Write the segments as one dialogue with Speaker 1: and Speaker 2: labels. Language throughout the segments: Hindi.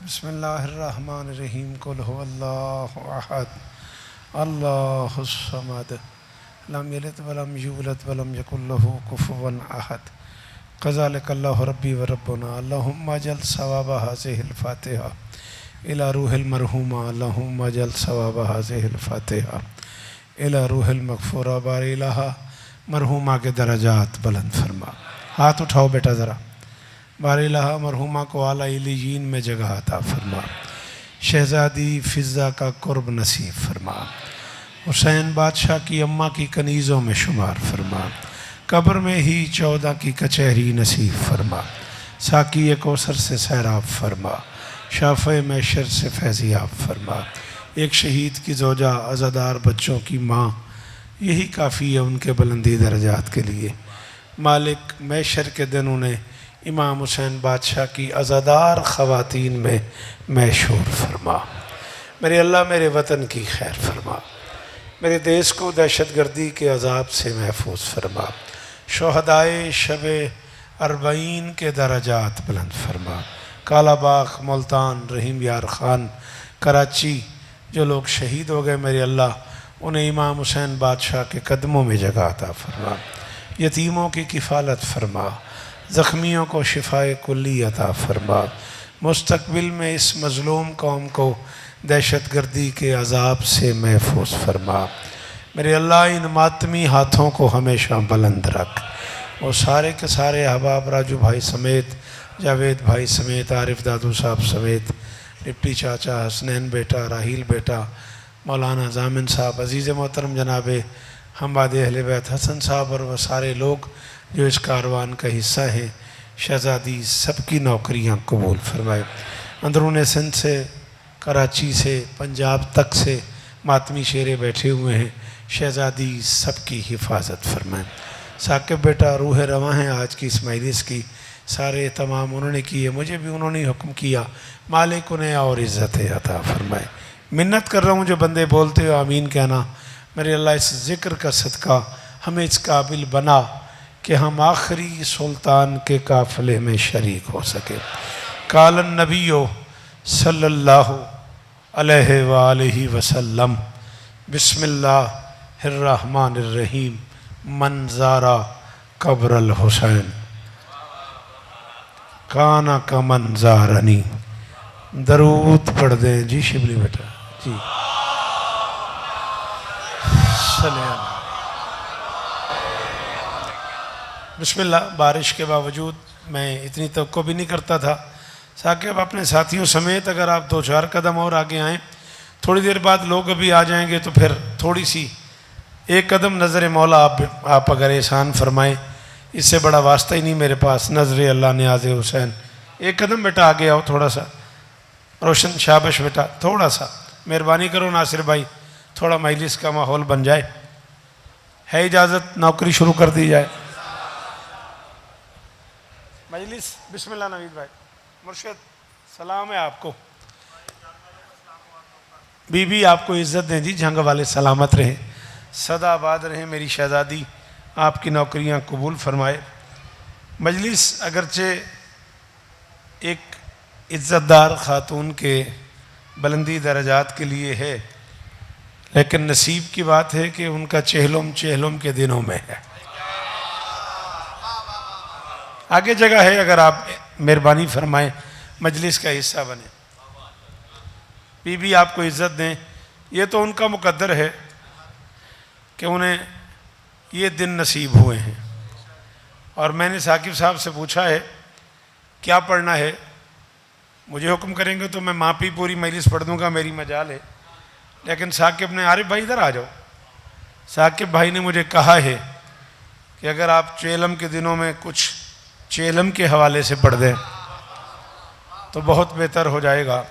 Speaker 1: बिस्मिल्लाहिर्रहमानिर्रहीम कुल हुवल्लाहु अहद अल्लाहुस समद लम यलिद वलम यूलद वलम यकुल लहू कुफुवन अहद क़ज़ालिकल्लाहु रब्बी व रब्बुना अल्लाहुम्मा अजल सवाब हाज़िहिल फ़ातिहा इला रूहिल मरहूमा अल्लाहुम्मा अजल सवाब हाज़िहिल फ़ातिहा इला रूहिल मग़फ़ूरा बारिलहा मरहूमा के दरजात बुलंद फरमा। हाथ उठाओ बेटा ज़रा। बारिलहा मरहूमा को आला इल्लियीन में जगह अता फरमा। शहज़ादी फ़िज़्ज़ा का कुर्ब नसीब फरमा। हुसैन बादशाह की अम्मा की कनीज़ों में शुमार फरमा। कब्र में ही 14 की कचहरी नसीब फरमा। साकी कौसर से सैराब फरमा। शाफ़े मैशर से फैज़ियाब फरमा। एक शहीद की ज़ौजा अज़ादार बच्चों की माँ, यही काफ़ी है उनके बुलंदी दर्जात के लिए। मालिक मैशर के दिन उन्हें इमाम हुसैन बादशाह की अज़ादार ख़वातीन में मैशूर फरमा। मेरे अल्लाह मेरे वतन की खैर फरमा। मेरे देश को दहशतगर्दी के अज़ाब से महफूज फरमा। शोहदाए शब अरबईन के दरजात बुलंद फरमा। कालाबाग, मुल्तान, रहीम यार ख़ान, कराची जो लोग शहीद हो गए, मेरे अल्लाह उन्हें इमाम हुसैन बादशाह के कदमों में जगह अता फरमा। यतीमों की किफ़ालत फरमा। ज़ख्मियों को शिफ़ाए कुल्ली अता फरमा। मुस्तक़बिल में इस मज़लूम कौम को दहशतगर्दी के अज़ाब से महफूज फरमा। मेरे अल्लाह इन मातमी हाथों को हमेशा बुलंद रख। वो सारे के सारे अहबाब, राजू भाई समेत, जावेद भाई समेत, आरिफ दादू साहब समेत, डिप्टी चाचा, हसनैन बेटा, राहील बेटा, मौलाना जामिन साहब, अज़ीज़ मोहतरम जनाब हम्बाद अहले बैत हसन साहब और वह सारे लोग जो इस कारवान का हिस्सा हैं, शहज़ादी सबकी नौकरियां कबूल फरमाए। अंदरून सिंध से, कराची से, पंजाब तक से मातमी शेरे बैठे हुए हैं, शहज़ादी सबकी हिफाजत फरमाए। साकिब बेटा रूह रवां हैं आज की इस मजलिस की, सारे तमाम उन्होंने किए, मुझे भी उन्होंने हुक्म किया, मालिक उन्हें और इज़्ज़त अता फरमाए। मिन्नत कर रहा हूँ जो बंदे बोलते हो आमीन कहना। मेरे अल्लाह इस ज़िक्र का सदका हमें इस काबिल बना कि हम आखिरी सुल्तान के काफ़िले में शरीक हो सके। कालन नबियो सल्लल्लाहु अलैहि वालैहि वसल्लम बिस्मिल्लाहिर्रहमानिर्रहीम मंज़ारा कब्रल हुसैन काना का मंज़ारनी। दरूद पढ़ दें जी शिबली बेटा जी। बिस्मिल्लाह। बारिश के बावजूद मैं इतनी तवक्को भी नहीं करता था। साकिब अपने साथियों समेत अगर आप 2-4 कदम और आगे आएँ, थोड़ी देर बाद लोग अभी आ जाएंगे, तो फिर थोड़ी सी एक कदम नज़र मौला आप अगर एहसान फरमाएँ, इससे बड़ा वास्ता ही नहीं मेरे पास। नज़र अल्लाह न्याज़ हुसैन, एक कदम बेटा आगे आओ, थोड़ा सा रोशन, शाबाश बेटा, थोड़ा सा मेहरबानी करो नासिर भाई, थोड़ा मजलिस का माहौल बन जाए। है इजाज़त, नौकरी शुरू कर दी जाए। मजलिस बिस्मिल्लाह। नवीद भाई, मुर्शिद सलाम है आपको। बीबी आपको इज़्ज़त दें जी, जंग वाले सलामत रहें, सदा आबाद रहें। मेरी शहज़ादी आपकी नौकरियां कबूल फरमाए। मजलिस अगरचे एक इज़्ज़तदार ख़ातून के बुलंदी दरजात के लिए है, लेकिन नसीब की बात है कि उनका चेहलुम चेहलुम के दिनों में है। आगे जगह है, अगर आप मेहरबानी फरमाएं मजलिस का हिस्सा बने। बीबी आपको इज़्ज़त दें, ये तो उनका मुकद्दर है कि उन्हें ये दिन नसीब हुए हैं। और मैंने साकिब साहब से पूछा है क्या पढ़ना है, मुझे हुक्म करेंगे तो मैं मापी पूरी मजलिस पढ़ दूंगा, मेरी मजाल है। लेकिन साकिब ने, आरिफ भाई इधर आ जाओ, साकिब भाई ने मुझे कहा है कि अगर आप चेलम के दिनों में कुछ चेलम के हवाले से पढ़ दें तो बहुत बेहतर हो जाएगा।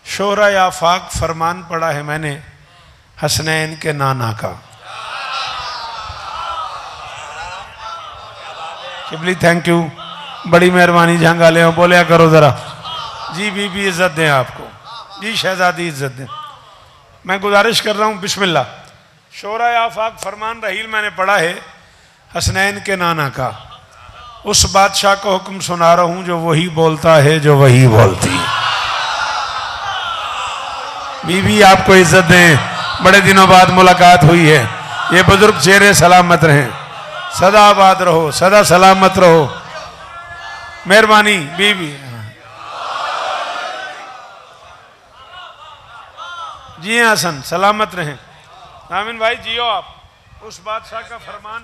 Speaker 1: शोरा आफाक फरमान पढ़ा है मैंने हसनैन के नाना का। शिबली थैंक यू, बड़ी मेहरबानी। जहाँ गाले हो बोलिया करो ज़रा जी। बीबी इज़्ज़त दें आपको जी, शहज़ादी इज़्ज़त दें। मैं गुजारिश कर रहा हूँ, बिस्मिल्लाह। शोरा आफाक फरमान रहील मैंने पढ़ा है हसनैन के नाना का। उस बादशाह का हुक्म सुना रहा हूँ जो वही बोलता है जो वही बोलती है। बीवी आपको इज्जत दें, बड़े दिनों बाद मुलाकात हुई है। ये बुजुर्ग चेहरे सलामत रहें, सदा आबाद रहो, सदा सलामत रहो। मेहरबानी बीवी। जी हाँ हसन, सलामत रहें। आमिन भाई जियो आप। उस बादशाह का फरमान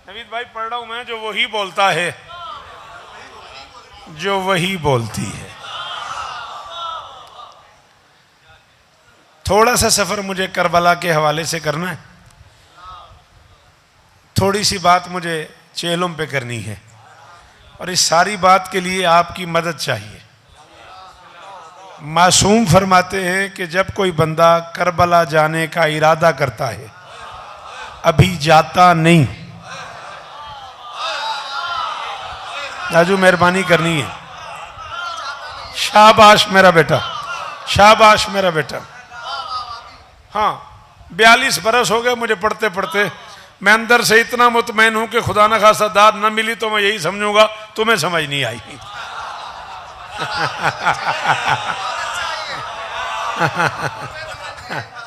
Speaker 1: नवीद भाई पढ़ रहा हूं मैं, जो वही बोलता है, जो वही बोलती है। थोड़ा सा सफर मुझे करबला के हवाले से करना है, थोड़ी सी बात मुझे चेहलों पे करनी है, और इस सारी बात के लिए आपकी मदद चाहिए। मासूम फरमाते हैं कि जब कोई बंदा करबला जाने का इरादा करता है, अभी जाता नहीं। राजू मेहरबानी करनी है। शाबाश मेरा बेटा, शाबाश मेरा बेटा। हाँ 42 बरस हो गए मुझे पढ़ते पढ़ते। मैं अंदर से इतना मुतमैन हूं कि खुदा न खासा दाद न मिली तो मैं यही समझूंगा तुम्हें समझ नहीं आई।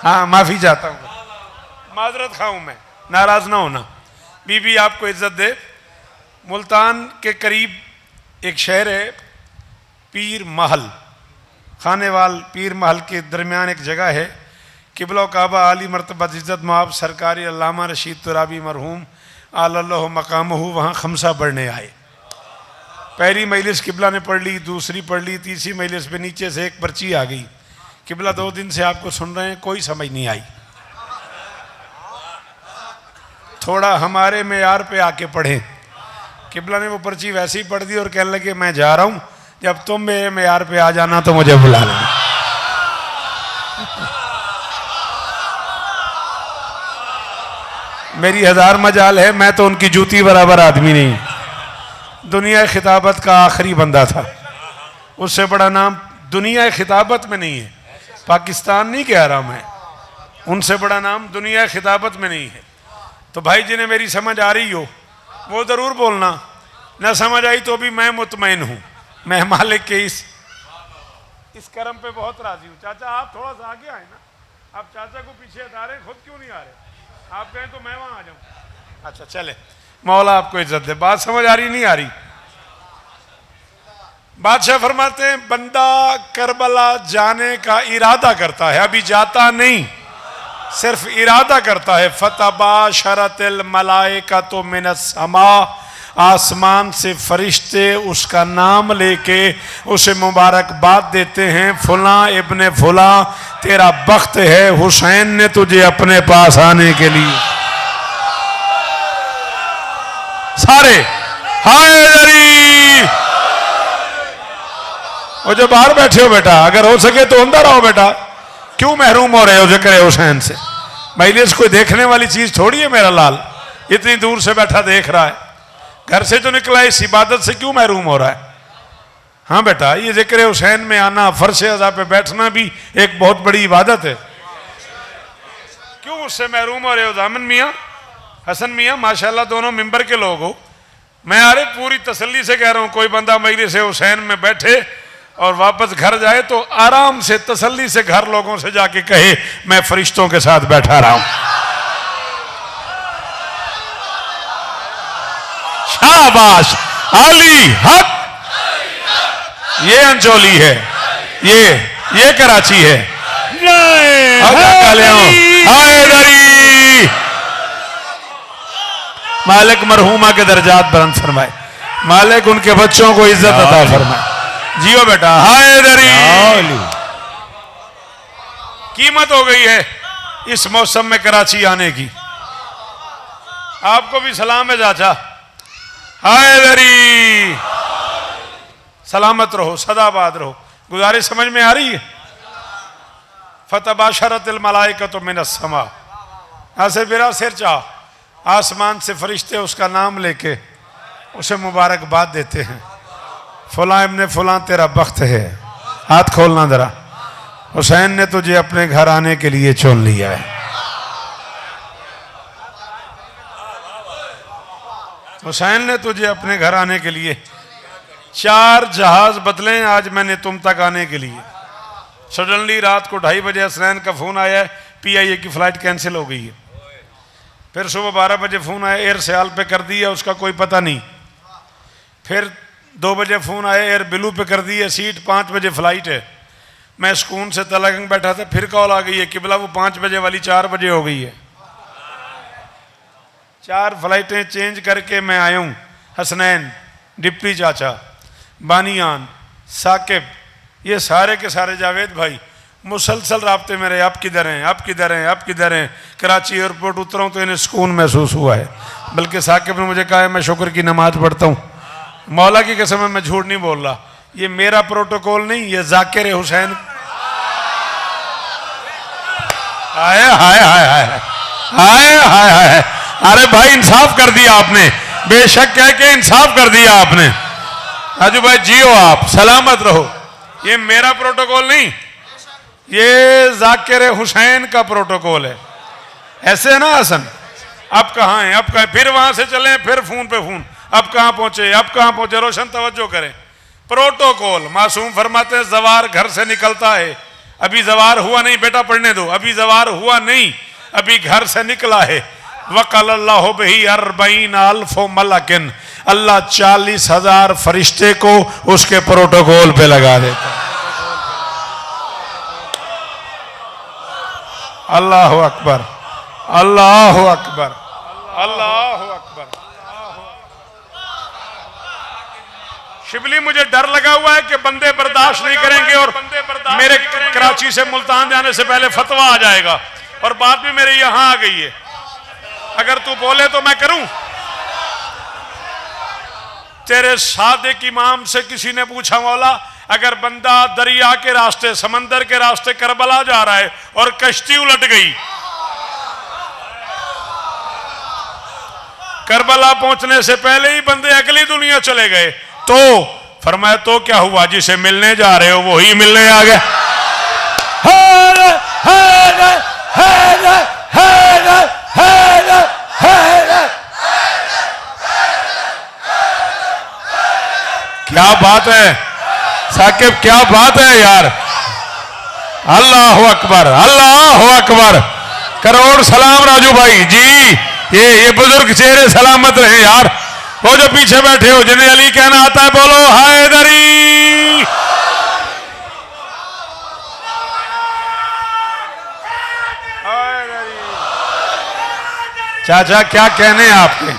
Speaker 1: हाँ माफी चाहता हूँ, माजरत खाऊं मैं, नाराज ना होना। बीबी आपको इज्जत दे। मुल्तान के करीब एक शहर है पीर महल, खानेवाल पीर महल के दरमियान एक जगह है। किबला काबा आली मरतबत इज़्ज़त माब सरकारी अल्लामा रशीद तुराबी मरहूम आलल्लाहु मकामहू वहाँ खमसा पढ़ने आए। पहली मजलिस किबला ने पढ़ ली, दूसरी पढ़ ली, तीसरी मजलिस पे नीचे से एक पर्ची आ गई, किबला 2 दिन से आपको सुन रहे हैं, कोई समझ नहीं आई। थोड़ा हमारे मेयार पे आके पढ़ें। किबला ने वो पर्ची वैसे ही पढ़ दी और कहने लगे मैं जा रहा हूं, जब तुम मेरे मेयार पे आ जाना तो मुझे बुला लेना। मेरी 1000 मजाल है, मैं तो उनकी जूती बराबर आदमी नहीं। दुनिया खिताबत का आखिरी बंदा था, उससे बड़ा नाम दुनिया खिताबत में नहीं है। पाकिस्तान नहीं कह रहा मैं, उनसे बड़ा नाम दुनिया खिताबत में नहीं है। तो भाई जिन्हें मेरी समझ आ रही हो वो ज़रूर बोलना, न समझ आई तो भी मैं मुतमैन हूँ। मैं मालिक के इस करम पे बहुत राजी हूँ। चाचा आप थोड़ा सा आगे आए ना, आप चाचा को पीछे हटा रहे, खुद क्यों नहीं आ रहे? आप कहें तो मैं वहाँ आ जाऊँ। अच्छा चले, मौला आपको इज्जत दे। बात समझ आ रही नहीं आ रही? बादशाह फरमाते हैं बंदा करबला जाने का इरादा करता है, अभी जाता नहीं, सिर्फ इरादा करता है। फतबाशरतिल मलाइकतु मिनस समा, आसमान से फरिश्ते उसका नाम लेके उसे मुबारकबाद देते हैं, फुला इब्ने फुला तेरा बख्त है, हुसैन ने तुझे अपने पास आने के लिए। सारे हाय दरी। और जो बाहर बैठे हो बेटा, अगर हो सके तो अंदर आओ बेटा, क्यों महरूम हो रहे हो जिक्र हुसैन से? मजलिस कोई देखने वाली चीज थोड़ी है मेरा लाल, इतनी दूर से बैठा देख रहा है, घर से जो निकला इस इबादत से क्यों महरूम हो रहा है? हाँ बेटा, ये जिक्र हुसैन में आना, फर्श अज़ा पे बैठना भी एक बहुत बड़ी इबादत है। क्यों उससे महरूम हो रहे हो? दामन मियाँ, हसन मियाँ, माशाल्लाह दोनों मिंबर के लोग हो। मैं अरे पूरी तसल्ली से कह रहा हूँ, कोई बंदा मजलिस हुसैन में बैठे और वापस घर जाए तो आराम से तसल्ली से घर लोगों से जाके कहे मैं फरिश्तों के साथ बैठा रहा हूं। शाबाश अली हक। ये अंचोली है, ये कराची है। मालिक मरहूमा के दर्जात बुलंद फरमाए, मालिक उनके बच्चों को इज्जत अता फरमाए। जियो बेटा। हैदरी कीमत हो गई है इस मौसम में कराची आने की। आपको भी सलाम है चाचा। हैदरी सलामत रहो, सदाबाद रहो। गुजारिश समझ में आ रही है? फतबाशरतिल मलाइकतु मिनस समा, ऐसे मेरा सिर चाह, आसमान से फरिश्ते उसका नाम लेके उसे मुबारकबाद देते हैं। फुला इब्ने फुला तेरा बख्त है। हाथ खोलना जरा। हुसैन ने तुझे अपने घर आने के लिए चुन लिया है। हुसैन ने तुझे अपने घर आने के लिए 4 जहाज बदले आज मैंने तुम तक आने के लिए। सडनली रात को 2:30 बजे हसनैन का फ़ोन आया है PIA की फ़्लाइट कैंसिल हो गई है। फिर सुबह 12 बजे फ़ोन आया एयर सियाल पे कर दिया, उसका कोई पता नहीं। फिर 2 बजे फ़ोन आया एयर ब्लू पे कर दिया सीट, 5 बजे फ़्लाइट है। मैं सुकून से तलगंग बैठा था, फिर कॉल आ गई है किबला वो 5 बजे वाली 4 बजे हो गई है। 4 फ्लाइटें चेंज करके मैं आया हूँ। हसनैन, डिप्टी चाचा, बानियान, साकिब, ये सारे के सारे जावेद भाई मुसलसल राब्ते में रहे, आप किधर हैं, आप किधर हैं, आप किधर हैं। कराची एयरपोर्ट उतरा हूँ तो इन्हें सुकून महसूस हुआ है। बल्कि साकिब ने मुझे कहा है मैं शुक्र की नमाज पढ़ता हूँ, मौला की कसम है मैं झूठ नहीं बोल रहा। ये मेरा प्रोटोकॉल नहीं, ये जाकिर हुसैन। हाय हाय हाय हाय हाय हाय हाय। अरे भाई इंसाफ कर दिया आपने, बेशक कह के इंसाफ कर दिया आपने। आजू भाई जियो, आप सलामत रहो। ये मेरा प्रोटोकॉल नहीं, ये जाकिर हुसैन का प्रोटोकॉल है। ऐसे है ना हसन, अब कहाँ हैं, अब कहाँ, फिर वहां से चले, फिर फोन पे फोन, अब कहाँ पहुंचे, अब कहाँ पहुंचे। रोशन तवज्जो करें, प्रोटोकॉल। मासूम फरमाते हैं जवार घर से निकलता है, अभी जवार हुआ नहीं, बेटा पढ़ने दो, अभी जवार हुआ नहीं, अभी घर से निकला है। वक़ल्लाहु बिही 40,000 मलकिन, अल्लाह 40,000 फरिश्ते को उसके प्रोटोकॉल पे लगा देता है। अल्लाह अकबर, अल्लाह अकबर, अल्लाह अकबर। शिबली मुझे डर लगा हुआ है कि बंदे बर्दाश्त नहीं करेंगे और मेरे कराची से मुल्तान जाने से पहले फतवा आ जाएगा, और बात भी मेरे यहां आ गई है। अगर तू बोले तो मैं करूं। तेरे सादिक इमाम से किसी ने पूछा मौला अगर बंदा दरिया के रास्ते, समंदर के रास्ते करबला जा रहा है और कश्ती उलट गई, करबला पहुंचने से पहले ही बंदे अगली दुनिया चले गए, तो फरमाया तो क्या हुआ, जिसे मिलने जा रहे हो वही मिलने आ गया। क्या बात है साकिब, क्या बात है यार। अल्लाह अकबर, अल्लाह अकबर। करोड़ सलाम राजू भाई जी। ये बुजुर्ग चेहरे सलामत रहे यार। वो जो पीछे बैठे हो जिन्हें अली कहना आता है, बोलो हैदरी। चाचा क्या कहने हैं आपके।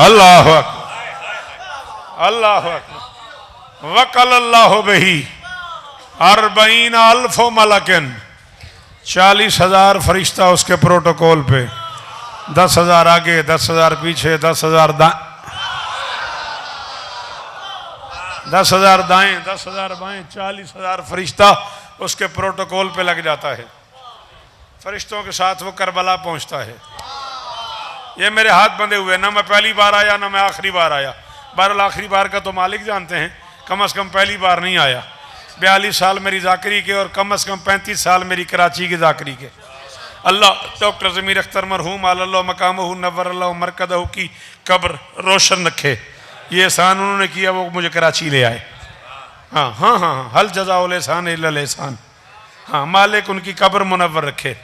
Speaker 1: अल्लाह अकबर, अल्लाह अकबर। वक़ल्लाहु बिही 40,000 मलकिन, 40,000 फरिश्ता उसके प्रोटोकॉल पे, 10,000 आगे, 10,000 पीछे, 10,000 10,000 दाएं, 10,000 बाएं, 40,000 फरिश्ता उसके प्रोटोकॉल पे लग जाता है। फरिश्तों के साथ वो करबला पहुंचता है। ये मेरे हाथ बंधे हुए, ना मैं पहली बार आया ना मैं आखिरी बार आया। बहरहाल आखिरी बार का तो मालिक जानते हैं, कम अज़ कम पहली बार नहीं आया। 42 साल मेरी जाकरी के और कम अज़ कम 35 साल मेरी कराची की जाकरी के। अल्लाह डॉक्टर ज़मीर अख्तर मरहूम अल्लाह मकामहू नव्वरल्लाहु मरकदहू की कब्र रोशन रखे। ये एहसान उन्होंने किया, वो मुझे कराची ले आए। हाँ हाँ हाँ, हल जज़ाउल एहसान इल्लल एहसान। हाँ, मालिक उनकी कब्र मुनव्वर रखे।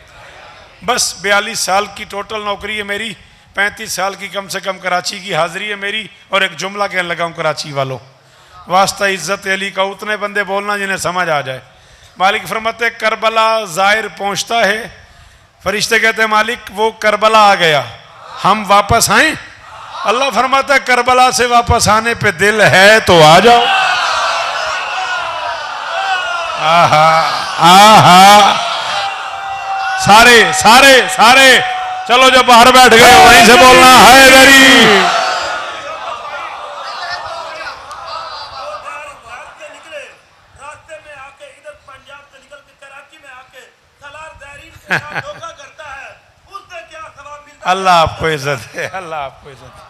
Speaker 1: बस 42 साल की टोटल नौकरी है मेरी, 35 साल की कम से कम कराची की हाज़िरी है मेरी। और एक जुमला कहने लगा हूँ कराची वालों, वास्ता इज़्ज़त अली का उतने बंदे बोलना जिन्हें समझ आ जाए। मालिक फरमाते करबला ज़ाहिर पहुँचता है, फरिश्ते कहते हैं मालिक वो करबला आ गया, हम वापस आए। अल्लाह फरमाता है करबला से वापस आने पे दिल है तो आ जाओ। आहा आहा, सारे सारे सारे चलो, जब बाहर बैठ गए वहीं से बोलना हैदरी। अल्लाह आपको इज्जत है, अल्लाह आपको इज्जत है।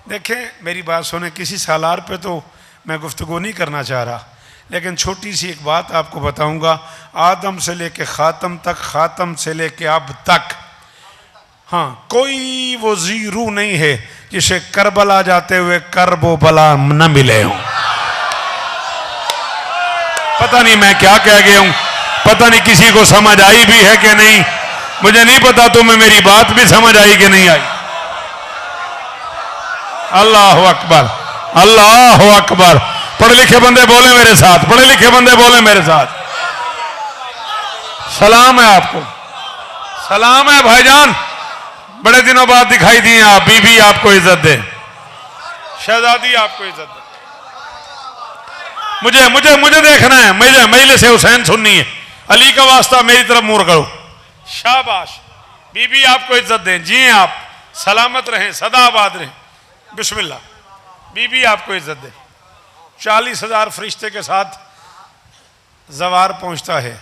Speaker 1: देखें मेरी बात सुने, किसी सालार पे तो मैं गुफ्तगू नहीं करना चाह रहा, लेकिन छोटी सी एक बात आपको बताऊंगा। आदम से लेके ख़ातम तक, ख़ातम से लेके अब तक, हाँ, कोई वो ज़ीरू नहीं है जिसे करबला जाते हुए करबो बला न मिले हों।
Speaker 2: पता नहीं मैं क्या कह गया हूं, पता नहीं किसी को समझ आई भी है कि नहीं, मुझे नहीं पता तुम्हें मेरी बात भी समझ आई कि नहीं आई। अल्लाह अकबर, अल्लाह अकबर। पढ़े लिखे बंदे बोले मेरे साथ, पढ़े लिखे बंदे बोले मेरे साथ। सलाम है आपको, सलाम है भाईजान, बड़े दिनों बाद दिखाई दिए आप। बीबी आपको इज्जत दे, शहजादी आपको इज्जत दे। मुझे मुझे मुझे देखना है, मुझे मजलिस से हुसैन सुननी है। अली का वास्ता मेरी तरफ मुड़ करो। शाबाश, बीबी आपको इज्जत दें, जिए आप, सलामत रहें, सदा आबाद रहें। बिस्मिल्लाह, बीबी आपको इज्जत दे। 40,000 फरिश्ते के साथ जवार पहुंचता है।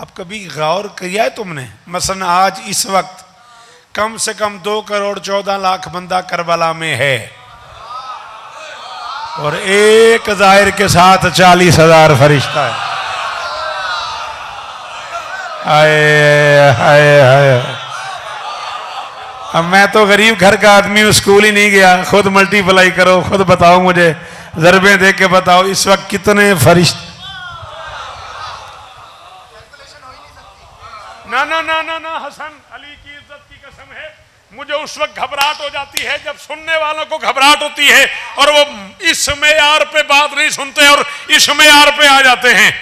Speaker 2: अब कभी गौर किया है तुमने, मसलन आज इस वक्त कम से कम 2 करोड़ 14 लाख बंदा करबला में है और एक जाहिर के साथ 40,000 फरिश्ता है। हाय हाय हाय। अब मैं तो गरीब घर का आदमी हूं, स्कूल ही नहीं गया, खुद मल्टीप्लाई करो, खुद बताओ, मुझे ज़रबे दे के बताओ इस वक्त कितने फरिश्ते। ना ना ना ना ना हसन, अली की इज्जत की कसम है, मुझे उस वक्त घबराहट हो जाती है जब सुनने वालों को घबराहट होती है और वो इस मेयार पे बात नहीं सुनते और इस मेयार पे आ जाते हैं।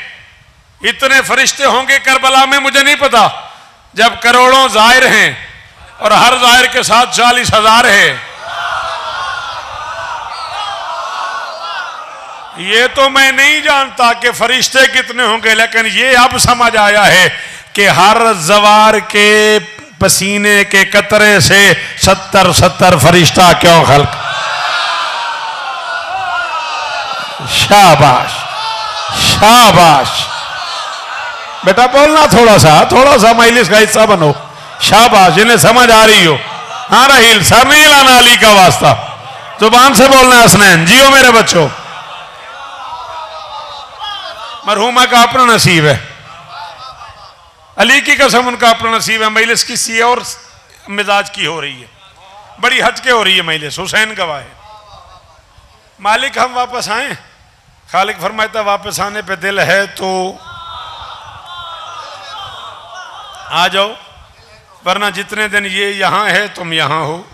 Speaker 2: इतने फरिश्ते होंगे करबला में मुझे नहीं पता, जब करोड़ों जाहिर हैं और हर जाहिर के साथ 40,000 है। ये तो मैं नहीं जानता कि फरिश्ते कितने होंगे, लेकिन ये अब समझ आया है कि हर जवार के पसीने के कतरे से 70 फरिश्ता क्यों खल्क। शाबाश शाबाश। बेटा बोलना थोड़ा सा मजलिस का हिस्सा बनो। शाबाश, जिन्हें समझ आ रही हो। हाँ रहील, सर नहीं लाना अली का वास्ता, जुबान से बोलना। हसनैन जियो मेरे बच्चों, मरहुमा का अपना नसीब है, अली की कसम उनका अपना नसीब है। मजलिस किसी और मिजाज की हो रही है, बड़ी हटके हो रही है मजलिस, हुसैन गवाह है। मालिक हम वापस आए, खालिक फरमाता वापस आने पे दिल है तो आ जाओ, वरना जितने दिन ये यहां है तुम यहां हो।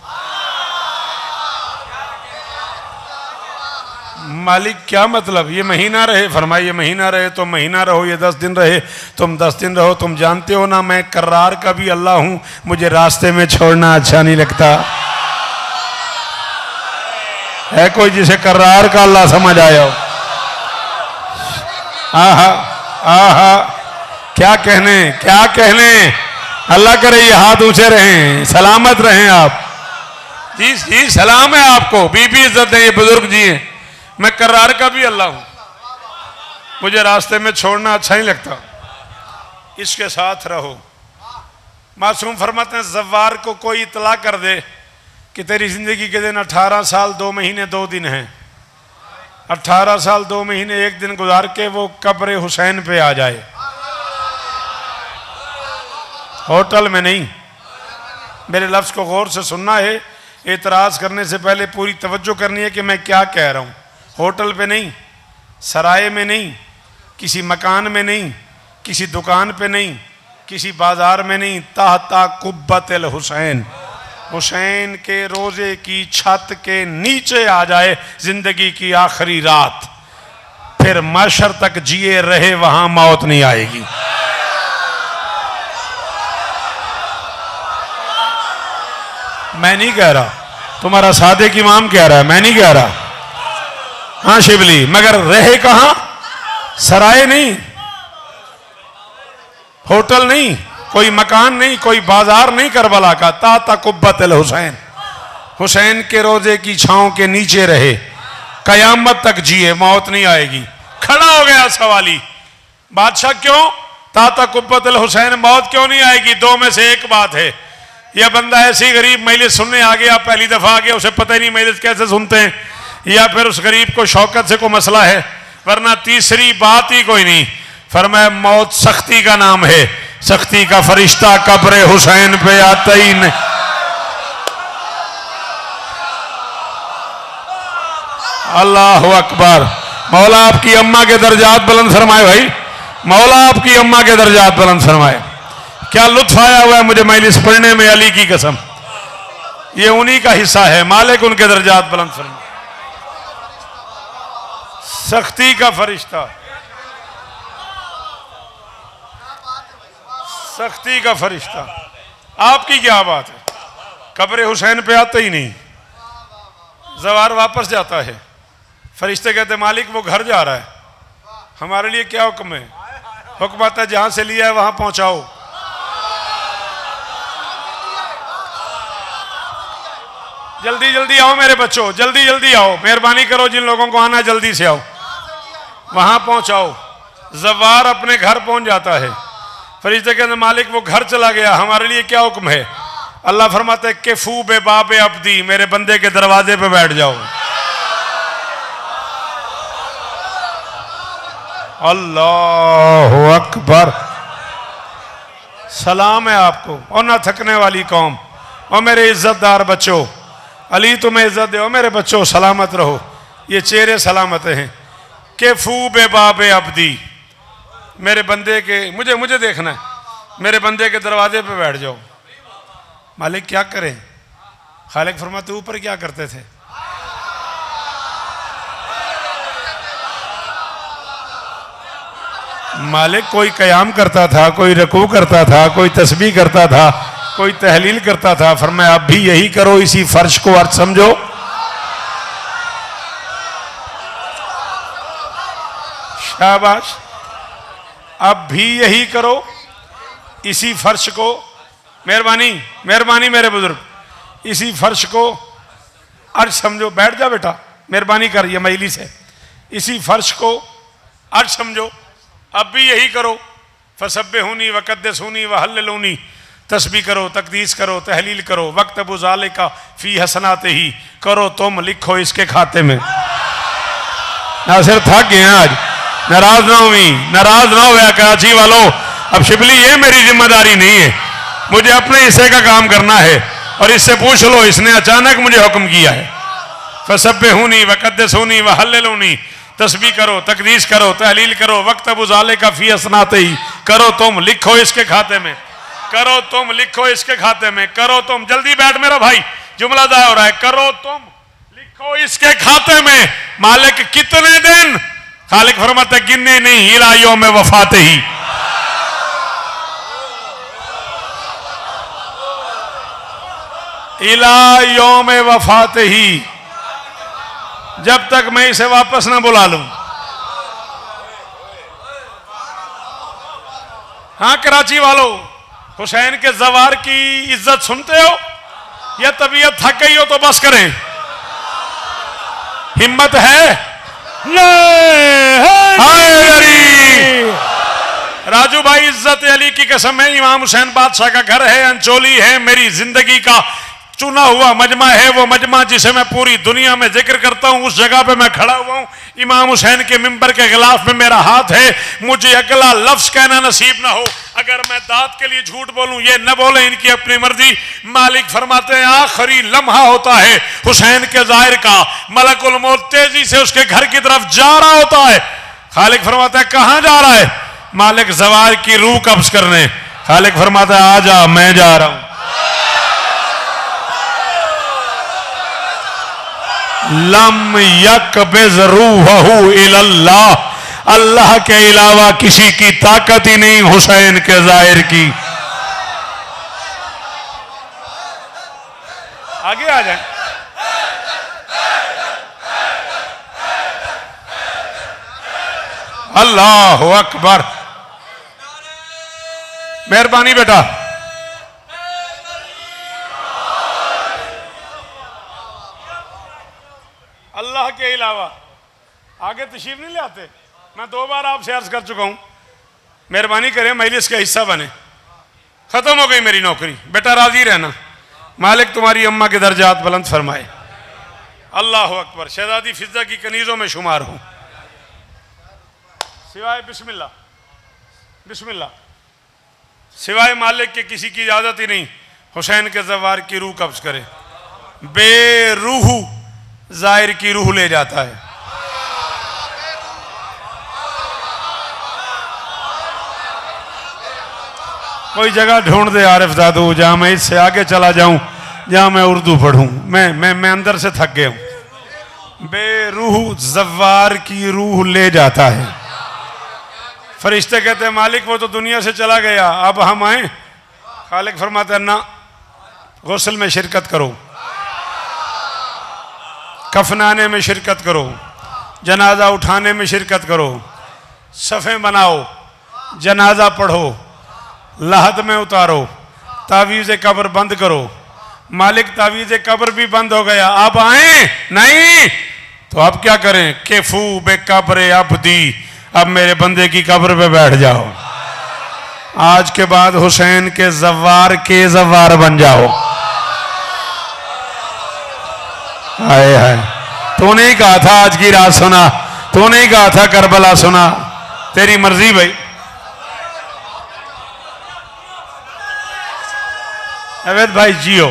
Speaker 2: मालिक क्या मतलब, ये महीना रहे? फरमाइए ये महीना रहे तो महीना रहो, ये 10 दिन रहे तुम 10 दिन रहो। तुम जानते हो ना मैं कर्रार का भी अल्लाह हूं, मुझे रास्ते में छोड़ना अच्छा नहीं लगता। है कोई जिसे कर्रार का अल्लाह समझ आया हो? आहा आहा, क्या कहने। अल्लाह करे ये हाथ ऊंचे रहें, सलामत रहें आप। जी जी सलाम है आपको, बीबी इज्जत है, ये बुजुर्ग जी हैं। मैं कर्रार का भी अल्लाह हूं, मुझे रास्ते में छोड़ना अच्छा नहीं लगता। इसके साथ रहो। मासूम फरमाते हैं ज़व्वार को कोई इतला कर दे कि तेरी जिंदगी के दिन 18 साल 2 महीने 2 दिन हैं, 18 साल 2 महीने 1 दिन गुजार के वो कब्र हुसैन पे आ जाए, होटल में नहीं। मेरे लफ्ज़ को गौर से सुनना है, एतराज़ करने से पहले पूरी तवज्जो करनी है कि मैं क्या कह रहा हूँ। होटल पे नहीं, सराय में नहीं, किसी मकान में नहीं, किसी दुकान पे नहीं, किसी बाजार में नहीं, ताहता कुब्बतल हुसैन, हुसैन के रोज़े की छत के नीचे आ जाए जिंदगी की आखिरी रात, फिर माशर तक जिए रहे, वहां मौत नहीं आएगी। मैं नहीं कह रहा, तुम्हारा सादिक इमाम कह रहा है, मैं नहीं कह रहा। हाँ शिबली, मगर रहे कहां? सराय नहीं, होटल नहीं, कोई मकान नहीं, कोई बाजार नहीं करबला का। ताता कुब्बतल हुसैन, हुसैन के रोजे की छांव के नीचे रहे, कयामत तक जिए, मौत नहीं आएगी। खड़ा हो गया सवाली बादशाह, क्यों ताता कुब्बतल हुसैन, मौत क्यों नहीं आएगी? 2 में से एक बात है, यह बंदा ऐसी गरीब मजलिस सुनने आ गया, पहली दफा आ गया, उसे पता ही नहीं मजलिस कैसे सुनते हैं, या फिर उस गरीब को शौकत से कोई मसला है, वरना तीसरी बात ही कोई नहीं। फरमाया मौत सख्ती का नाम है, सख्ती का फरिश्ता कब्र हुसैन पे आता ही नहीं। अल्लाह अकबर, मौला आपकी अम्मा के दर्जात बुलंद फरमाए भाई, मौला आपकी अम्मा के दर्जात बुलंद फरमाए। क्या लुत्फ आया हुआ है मुझे मजलिस पढ़ने में, अली की कसम, ये उन्हीं का हिस्सा है। मालिक उनके दर्जात बुलंद फरमाए। सख्ती का फरिश्ता, सख्ती का फरिश्ता, आपकी क्या बात है? कब्र हुसैन पे आते ही नहीं, जवार वापस जाता है। फरिश्ते कहते मालिक वो घर जा रहा है, हमारे लिए क्या हुक्म है? हुक्म आता है जहां से लिया है वहां पहुंचाओ। जल्दी जल्दी आओ मेरे बच्चों, जल्दी जल्दी आओ, मेहरबानी करो, जिन लोगों को आना जल्दी से आओ, वहां पहुंचाओ। जवार अपने घर पहुंच जाता है। फरिश्ते कहते मालिक वो घर चला गया, हमारे लिए क्या हुक्म है? अल्लाह फरमाते है किफू बे बाबे अब्दी, मेरे बंदे के दरवाजे पे बैठ जाओ। अल्लाह अकबर। सलाम है आपको और ना थकने वाली कौम। और मेरे इज्जतदार बच्चों, अली तुम्हें इज्जत दो मेरे बच्चों, सलामत रहो, ये चेहरे सलामत हैं। के फू बे बाबे अब्दी, मेरे बंदे के, मुझे देखना है, मेरे बंदे के दरवाजे पे बैठ जाओ। मालिक क्या करें? खालिक फरमाते ऊपर क्या करते थे? मालिक कोई कयाम करता था, कोई रकू करता था, कोई तस्बीह करता था, कोई तहलील करता था। फरमाया अब भी यही करो, इसी फर्श को अर्थ समझो। शाबाश, अब भी यही करो, इसी फर्श को, मेहरबानी मेहरबानी मेरे बुजुर्ग, इसी फर्श को अर्श समझो। बैठ जा बेटा, मेहरबानी कर, ये मजलिस है। इसी फर्श को अर्श समझो, अब भी यही करो। फसब्बिहूनी वक़द्दिसूनी वहल्लिलूनी, तस्बीह करो, तकदीस करो, तहलील करो। वक्त अबू ज़ालिका फी हसनाते ही, करो तुम, लिखो इसके खाते में। नासिर थक गए आज, नाराज ना हुई, नाराज ना हुआ कराची वालों। अब शिबली ये मेरी जिम्मेदारी नहीं है, मुझे अपने हिस्से का काम करना है। और इससे पूछ लो, इसने अचानक मुझे हुक्म किया है। फसब्बिहूनी वक़द्दिसूनी वहल्लिलूनी, तस्बीह करो, तकदीस करो, तहलील करो। वक्त अबू ज़ालिका फी हसनाते ही, करो तुम, लिखो इसके खाते में, करो तुम, लिखो इसके खाते में, करो तुम। जल्दी बैठ मेरा भाई, जुमला दा हो रहा है। करो तुम, लिखो इसके खाते में। मालिक कितने दिन? खालिक फरमाते गिनने नहीं, इला यौम वफाते ही। इला यौम वफाते ही, जब तक मैं इसे वापस ना बुला लूं। हाँ कराची वालों, हुसैन के जवार की इज्जत सुनते हो या तबीयत थक गई हो तो बस करें? हिम्मत है? राजू भाई, इज्जत अली की कसम है, इमाम हुसैन बादशाह का घर है, अंचोली है, मेरी जिंदगी का चुना हुआ मजमा है। वो मजमा जिसे मैं पूरी दुनिया में जिक्र करता हूं, उस जगह पे मैं खड़ा हुआ हूं। इमाम हुसैन के मिंबर के खिलाफ में मेरा हाथ है, मुझे अगला लफ्ज कहना नसीब ना हो। अगर मैं दाद के लिए झूठ बोलूं, ये न बोले, इनकी अपनी मर्जी। मालिक फरमाते हैं आखिरी लम्हा होता है हुसैन के जाहिर का, मलकुल मौत तेजी से उसके घर की तरफ जा रहा होता है। खालिक फरमाता है कहां जा रहा है? मालिक जवार की रूह कब्ज करने। खालिक फरमाता है आजा, मैं जा रहा हूं। लम यकबिज़ रूहहू इलल्लाह, अल्लाह के अलावा किसी की ताकत ही नहीं हुसैन के जाहिर की। आगे आ जाए। अल्लाह अकबर, मेहरबानी बेटा। अल्लाह के अलावा आगे तशरीफ नहीं ले आते। मैं 2 बार आपसे अर्ज कर चुका हूं, मेहरबानी करें मजलिस का हिस्सा बने। खत्म हो गई मेरी नौकरी, बेटा राजी रहना। मालिक तुम्हारी अम्मा के दर्जात बुलंद फरमाए। अल्लाह अकबर। शहजादी फिजा की कनीज़ों में शुमार हूं, सिवाय बिस्मिल्लाह, बिस्मिल्लाह, सिवाय मालिक के किसी की इजाजत ही नहीं हुसैन के जवार की रूह कब्ज करे। बेरूह जाहिर की रूह ले जाता है। कोई जगह ढूंढ दे आरिफ दादू जहां मैं इससे आगे चला जाऊं, जहां मैं उर्दू पढ़ूं। मैं अंदर से थक गया हूं। बेरूह ज़व्वार की रूह ले जाता है। फरिश्ते कहते हैं मालिक वो तो दुनिया से चला गया, अब हम आए। खालिक फरमाते हैं ना, गुस्ल में शिरकत करो, कफनाने में शिरकत करो, जनाजा उठाने में शिरकत करो, सफ़े बनाओ, जनाजा पढ़ो, lahद में उतारो, तावीज़ कब्र बंद करो। मालिक तावीज़ कब्र भी बंद हो गया, अब आए नहीं तो अब क्या करें? केफू बे कब्र अब्दी, अब मेरे बंदे की कब्र पे बैठ जाओ। आज के बाद हुसैन के ज़व्वार बन जाओ। हाय हाय, तूने ही कहा था आज की रात सुना, तूने ही कहा था करबला सुना, तेरी मर्जी भाई। अवैध भाई जियो,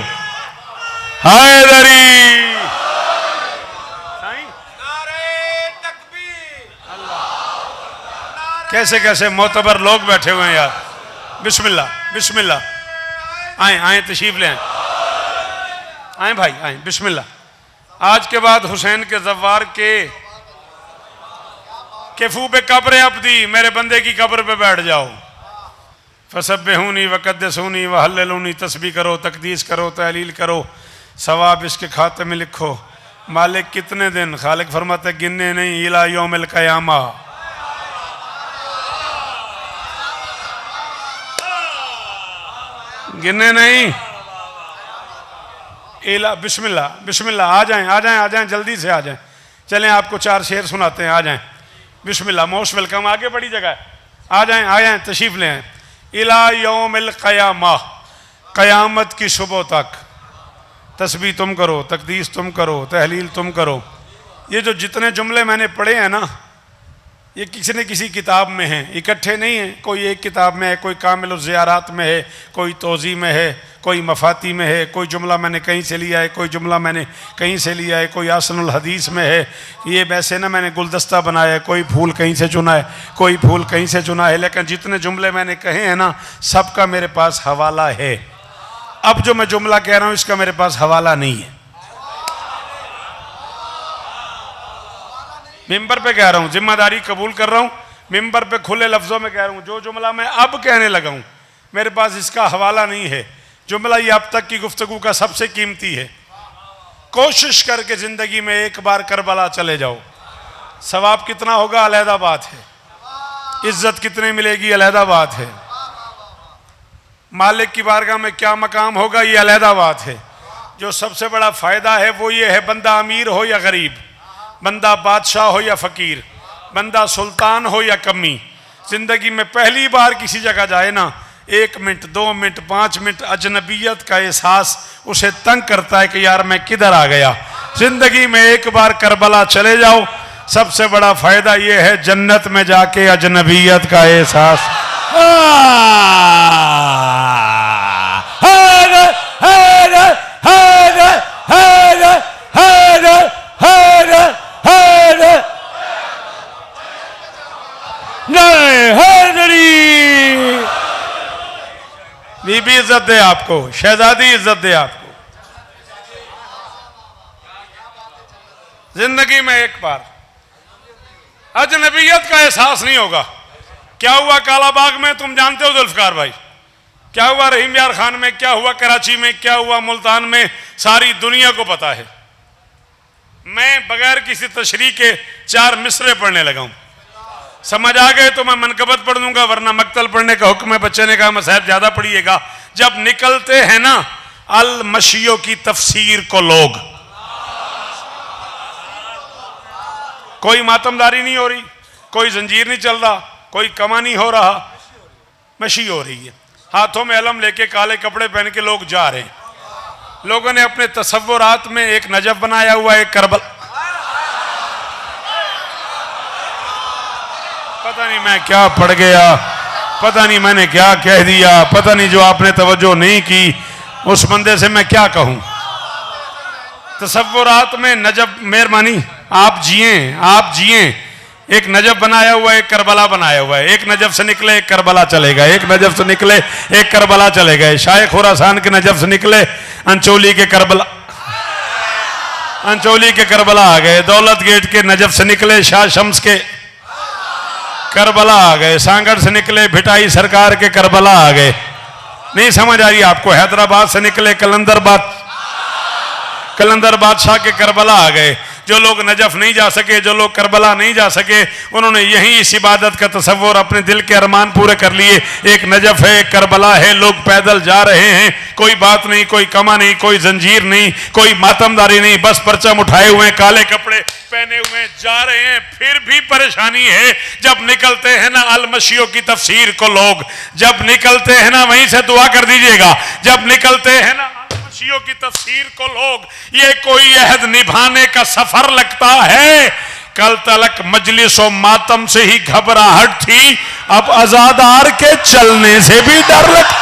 Speaker 2: हैदरी कैसे कैसे मोतबर लोग बैठे हुए हैं यार। बिस्मिल्लाह बिस्मिल्लाह, आए आए तशरीफ ले आए भाई आए, बिस्मिल्लाह। आज के बाद हुसैन के ज़व्वार के केफू पे कब्र अब्दी, मेरे बंदे की कब्र पे बैठ जाओ। फसब्बिहूनी वक़द्दिसूनी वहल्लूनी, तस्बीह करो, तकदीस करो, तहलील करो, सवाब इसके खाते में लिखो। मालिक कितने दिन? खालिक फरमाते गिनने नहीं, इला यौमिल क़यामा। गिनने नहीं, इला। बिस्मिल्लाह बिस्मिल्लाह, आ जाएं आ जाएं आ जाएं, जल्दी से आ जाएं। चलें आपको 4 शेर सुनाते हैं, आ जाएं। बिस्मिल्लाह, मोस्ट वेलकम। आगे बड़ी जगह है, आ जाएं आ जाएं, तशरीफ ले आएं। इला यौमिल क़यामा, क़यामत की सुबह तक तस्बीह तुम करो, तकदीस तुम करो, तहलील तुम करो। ये जो जितने जुमले मैंने पढ़े हैं ना, ये किसी न किसी किताब में हैं, इकट्ठे नहीं हैं। कोई एक किताब में है, कोई कामिल ज़ियारात में है, कोई तोज़ी में है, कोई मफाती में है, कोई जुमला मैंने कहीं से लिया है, कोई जुमला मैंने कहीं से लिया है, कोई आसनुल हदीस में है। ये वैसे ना मैंने गुलदस्ता बनाया है, कोई फूल कहीं से चुना है, कोई फूल कहीं से चुना है, लेकिन जितने जुमले मैंने कहे हैं ना, सबका मेरे पास हवाला है। अब जो मैं जुमला कह रहा हूँ इसका मेरे पास हवाला नहीं है। मिंबर पे कह रहा हूँ, जिम्मेदारी कबूल कर रहा हूँ, मिंबर पे खुले लफ्ज़ों में कह रहा हूँ। जो जुमला मैं अब कहने लगा हूँ मेरे पास इसका हवाला नहीं है। जुमला ये अब तक की गुफ्तगू का सबसे कीमती है। कोशिश करके ज़िंदगी में एक बार करबला चले जाओ। सवाब कितना होगा अलहदा बात है, इज्जत कितनी मिलेगी अलहदा बात है, मालिक की बारगाह में क्या मकाम होगा ये अलहदा बात है। जो सबसे बड़ा फ़ायदा है वो ये है, बंदा अमीर हो या गरीब, बंदा बादशाह हो या फ़कीर, बंदा सुल्तान हो या कमी, ज़िंदगी में पहली बार किसी जगह जाए ना, 1 मिनट 2 मिनट 5 मिनट अजनबियत का एहसास उसे तंग करता है कि यार मैं किधर आ गया। ज़िंदगी में एक बार करबला चले जाओ, सबसे बड़ा फ़ायदा ये है जन्नत में जाके अजनबियत का एहसास। बीबी इज्जत दे आपको, शहजादी इज्जत दे आपको। जिंदगी में एक बार अजनबियत का एहसास नहीं होगा। क्या हुआ कालाबाग में तुम जानते हो जुल्फकार भाई, क्या हुआ रहीम यार खान में, क्या हुआ कराची में, क्या हुआ मुल्तान में, सारी दुनिया को पता है। मैं बगैर किसी तशरीह के 4 मिसरे पढ़ने लगा हूं। समझ आ गए तो मैं मनकबत पढ़ दूंगा, वरना मक्तल पढ़ने का हुक्म है। बच्चे ने कहा मसाहब ज्यादा पढ़िएगा। जब निकलते हैं ना अल मशियो की तफसीर को लोग, कोई मातमदारी नहीं हो रही, कोई जंजीर नहीं चल रहा, कोई कमा नहीं हो रहा, मशी हो रही है। हाथों में अलम लेके काले कपड़े पहन के लोग जा रहे हैं। लोगों ने अपने तसव्वुरात में एक नजफ बनाया हुआ, एक करबल। पता नहीं मैं क्या पढ़ गया, पता नहीं मैंने क्या कह दिया, पता नहीं जो आपने तवज्जो नहीं की उस बंदे से मैं क्या कहूं। तसव्वुरात में नजफ, मेहरबानी आप जिए, आप जिए। एक नजफ बनाया हुआ है, एक करबला बनाया हुआ है। एक नजफ से निकले एक करबला चलेगा, एक नजफ से निकले एक करबला चले गए। शाह खुरासान के नजफ से निकले अंचोली के करबला आ गए। दौलत गेट के नजफ से निकले शाह शम्स के करबला आ गए। सांगड़ से निकले भिटाई सरकार के करबला आ गए। नहीं समझ आ रही आपको? हैदराबाद से निकले कलंदर बादशाह के करबला आ गए। जो लोग नजफ नहीं जा सके, जो लोग करबला नहीं जा सके, उन्होंने यही इस इबादत का तसव्वुर अपने दिल के अरमान पूरे कर लिए। एक नजफ है, एक करबला है, लोग पैदल जा रहे हैं, कोई बात नहीं, कोई कमा नहीं, कोई जंजीर नहीं, कोई मातमदारी नहीं, बस परचम उठाए हुए, काले कपड़े पहने हुए जा रहे हैं। फिर भी परेशानी है। जब निकलते हैं ना अल-मशियो की तफसीर को लोग, जब निकलते हैं ना, वहीं से दुआ कर दीजिएगा, जब निकलते हैं ना अल-मशियो की तफसीर को लोग, ये कोई अहद निभाने का सफर लगता है। कल तलक मजलिस और मातम से ही घबराहट थी, अब अजादार के चलने से भी डर लगता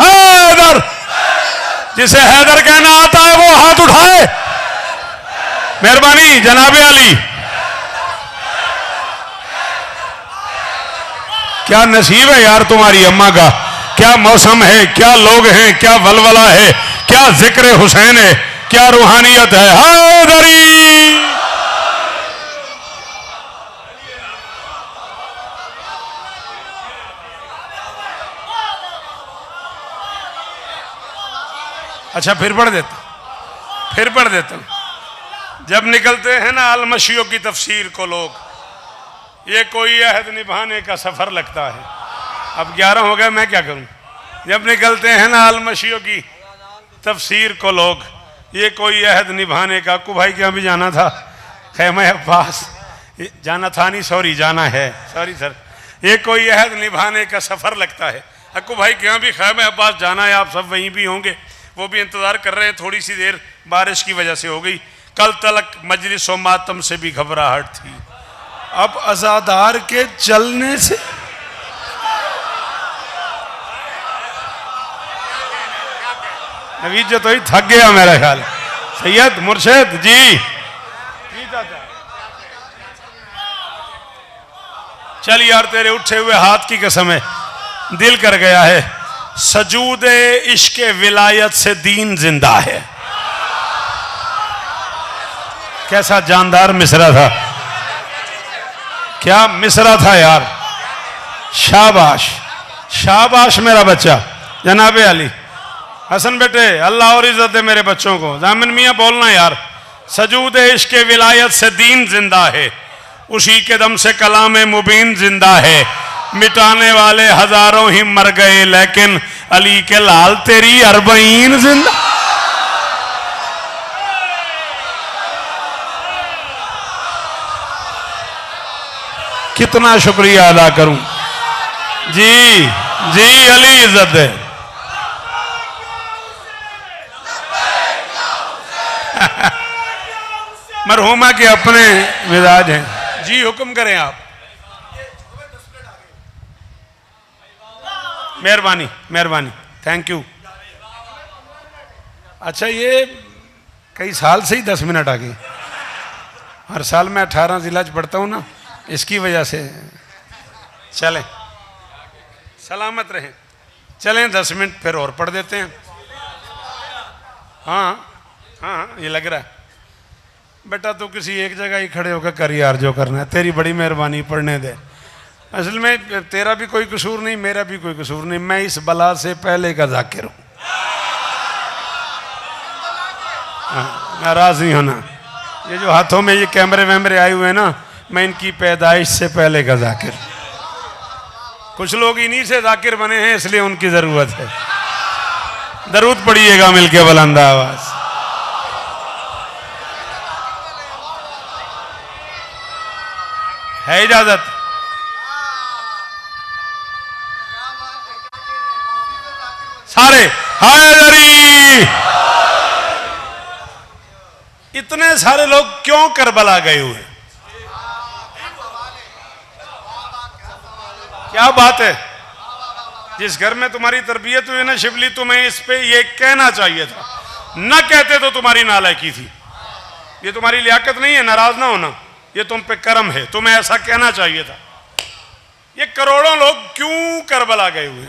Speaker 2: हैदर। जिसे हैदर कहना आता है वो हाथ उठाए। मेहरबानी जनाबे अली। क्या नसीब है यार तुम्हारी अम्मा का, क्या मौसम है, क्या लोग हैं, क्या वलवला है, क्या जिक्र हुसैन है, क्या रूहानियत है। हैदरी अच्छा फिर पढ़ देता हूं। जब निकलते हैं ना अल-मशियो की तफसीर को लोग, ये कोई अहद निभाने का सफर लगता है। अब 11 हो गए, मैं क्या करूं? जब निकलते हैं ना अल-मशियो की तफसीर को लोग, ये कोई अहद निभाने का। अक्कू भाई के यहाँ भी जाना था, खैमा अब्बास जाना था, नहीं सॉरी जाना है, सॉरी सर। ये कोई अहद निभाने का सफर लगता है। अक्कू भाई के यहाँ भी खैमा अब्बास जाना है, आप सब वहीं भी होंगे, वो भी इंतजार कर रहे हैं। थोड़ी सी देर बारिश की वजह से हो गई। कल तलक मजलिस व मातम से भी घबराहट थी, अब अजादार के चलने से। नवीद जो तो ही थक गया मेरा ख्याल। सैयद मुर्शिद जी चल यार, तेरे उठे हुए हाथ की कसम है, दिल कर गया है। सजूदे इश्क विलायत से दीन जिंदा है। कैसा जानदार मिसरा था, क्या मिसरा था यार। शाबाश शाबाश मेरा बच्चा जनाबे अली। हसन बेटे अल्लाह और इज्जत दे मेरे बच्चों को। जामिन मियाँ बोलना यार। सजूद इश्क विलायत से दीन जिंदा है, उसी के दम से कलाम मुबीन जिंदा है। मिटाने वाले हजारों ही मर गए, लेकिन अली के लाल तेरी अरबईन जिंदा। कितना शुक्रिया अदा करूं। जी जी अली इज्जत है। मरहुमा के अपने मिजाज हैं। जी हुक्म करें आप। मेहरबानी मेहरबानी, थैंक यू। अच्छा ये कई साल से ही 10 मिनट आ गए। हर साल मैं 18 जिला पढ़ता हूँ ना, इसकी वजह से। चलें सलामत रहें। चलें 10 मिनट फिर और पढ़ देते हैं। हाँ हाँ ये लग रहा है। बेटा तू किसी एक जगह ही खड़े होकर कर यार जो करना है, तेरी बड़ी मेहरबानी, पढ़ने दे। असल में तेरा भी कोई कसूर नहीं, मेरा भी कोई कसूर नहीं, मैं इस बला से पहले का जाकिर हूँ। नाराज नहीं होना। ये जो हाथों में ये कैमरे वैमरे आए हुए हैं ना, मैं इनकी पैदाइश से पहले का जाकिर। कुछ लोग इन्हीं से जाकिर बने हैं, इसलिए उनकी जरूरत है। दरूद पढ़िएगा मिलके बुलंद आवाज। है इजाजत? सारे हैदरी। इतने सारे लोग क्यों करबला गए हुए? क्या बात है? जिस घर में तुम्हारी तरबियत हुई ना शिबली, तुम्हें इस पे ये कहना चाहिए था, न कहते तो तुम्हारी नालायकी थी। ये तुम्हारी लियाकत नहीं है, नाराज ना होना, ये तुम पे कर्म है, तुम्हें ऐसा कहना चाहिए था। ये करोड़ों लोग क्यों करबला गए हुए,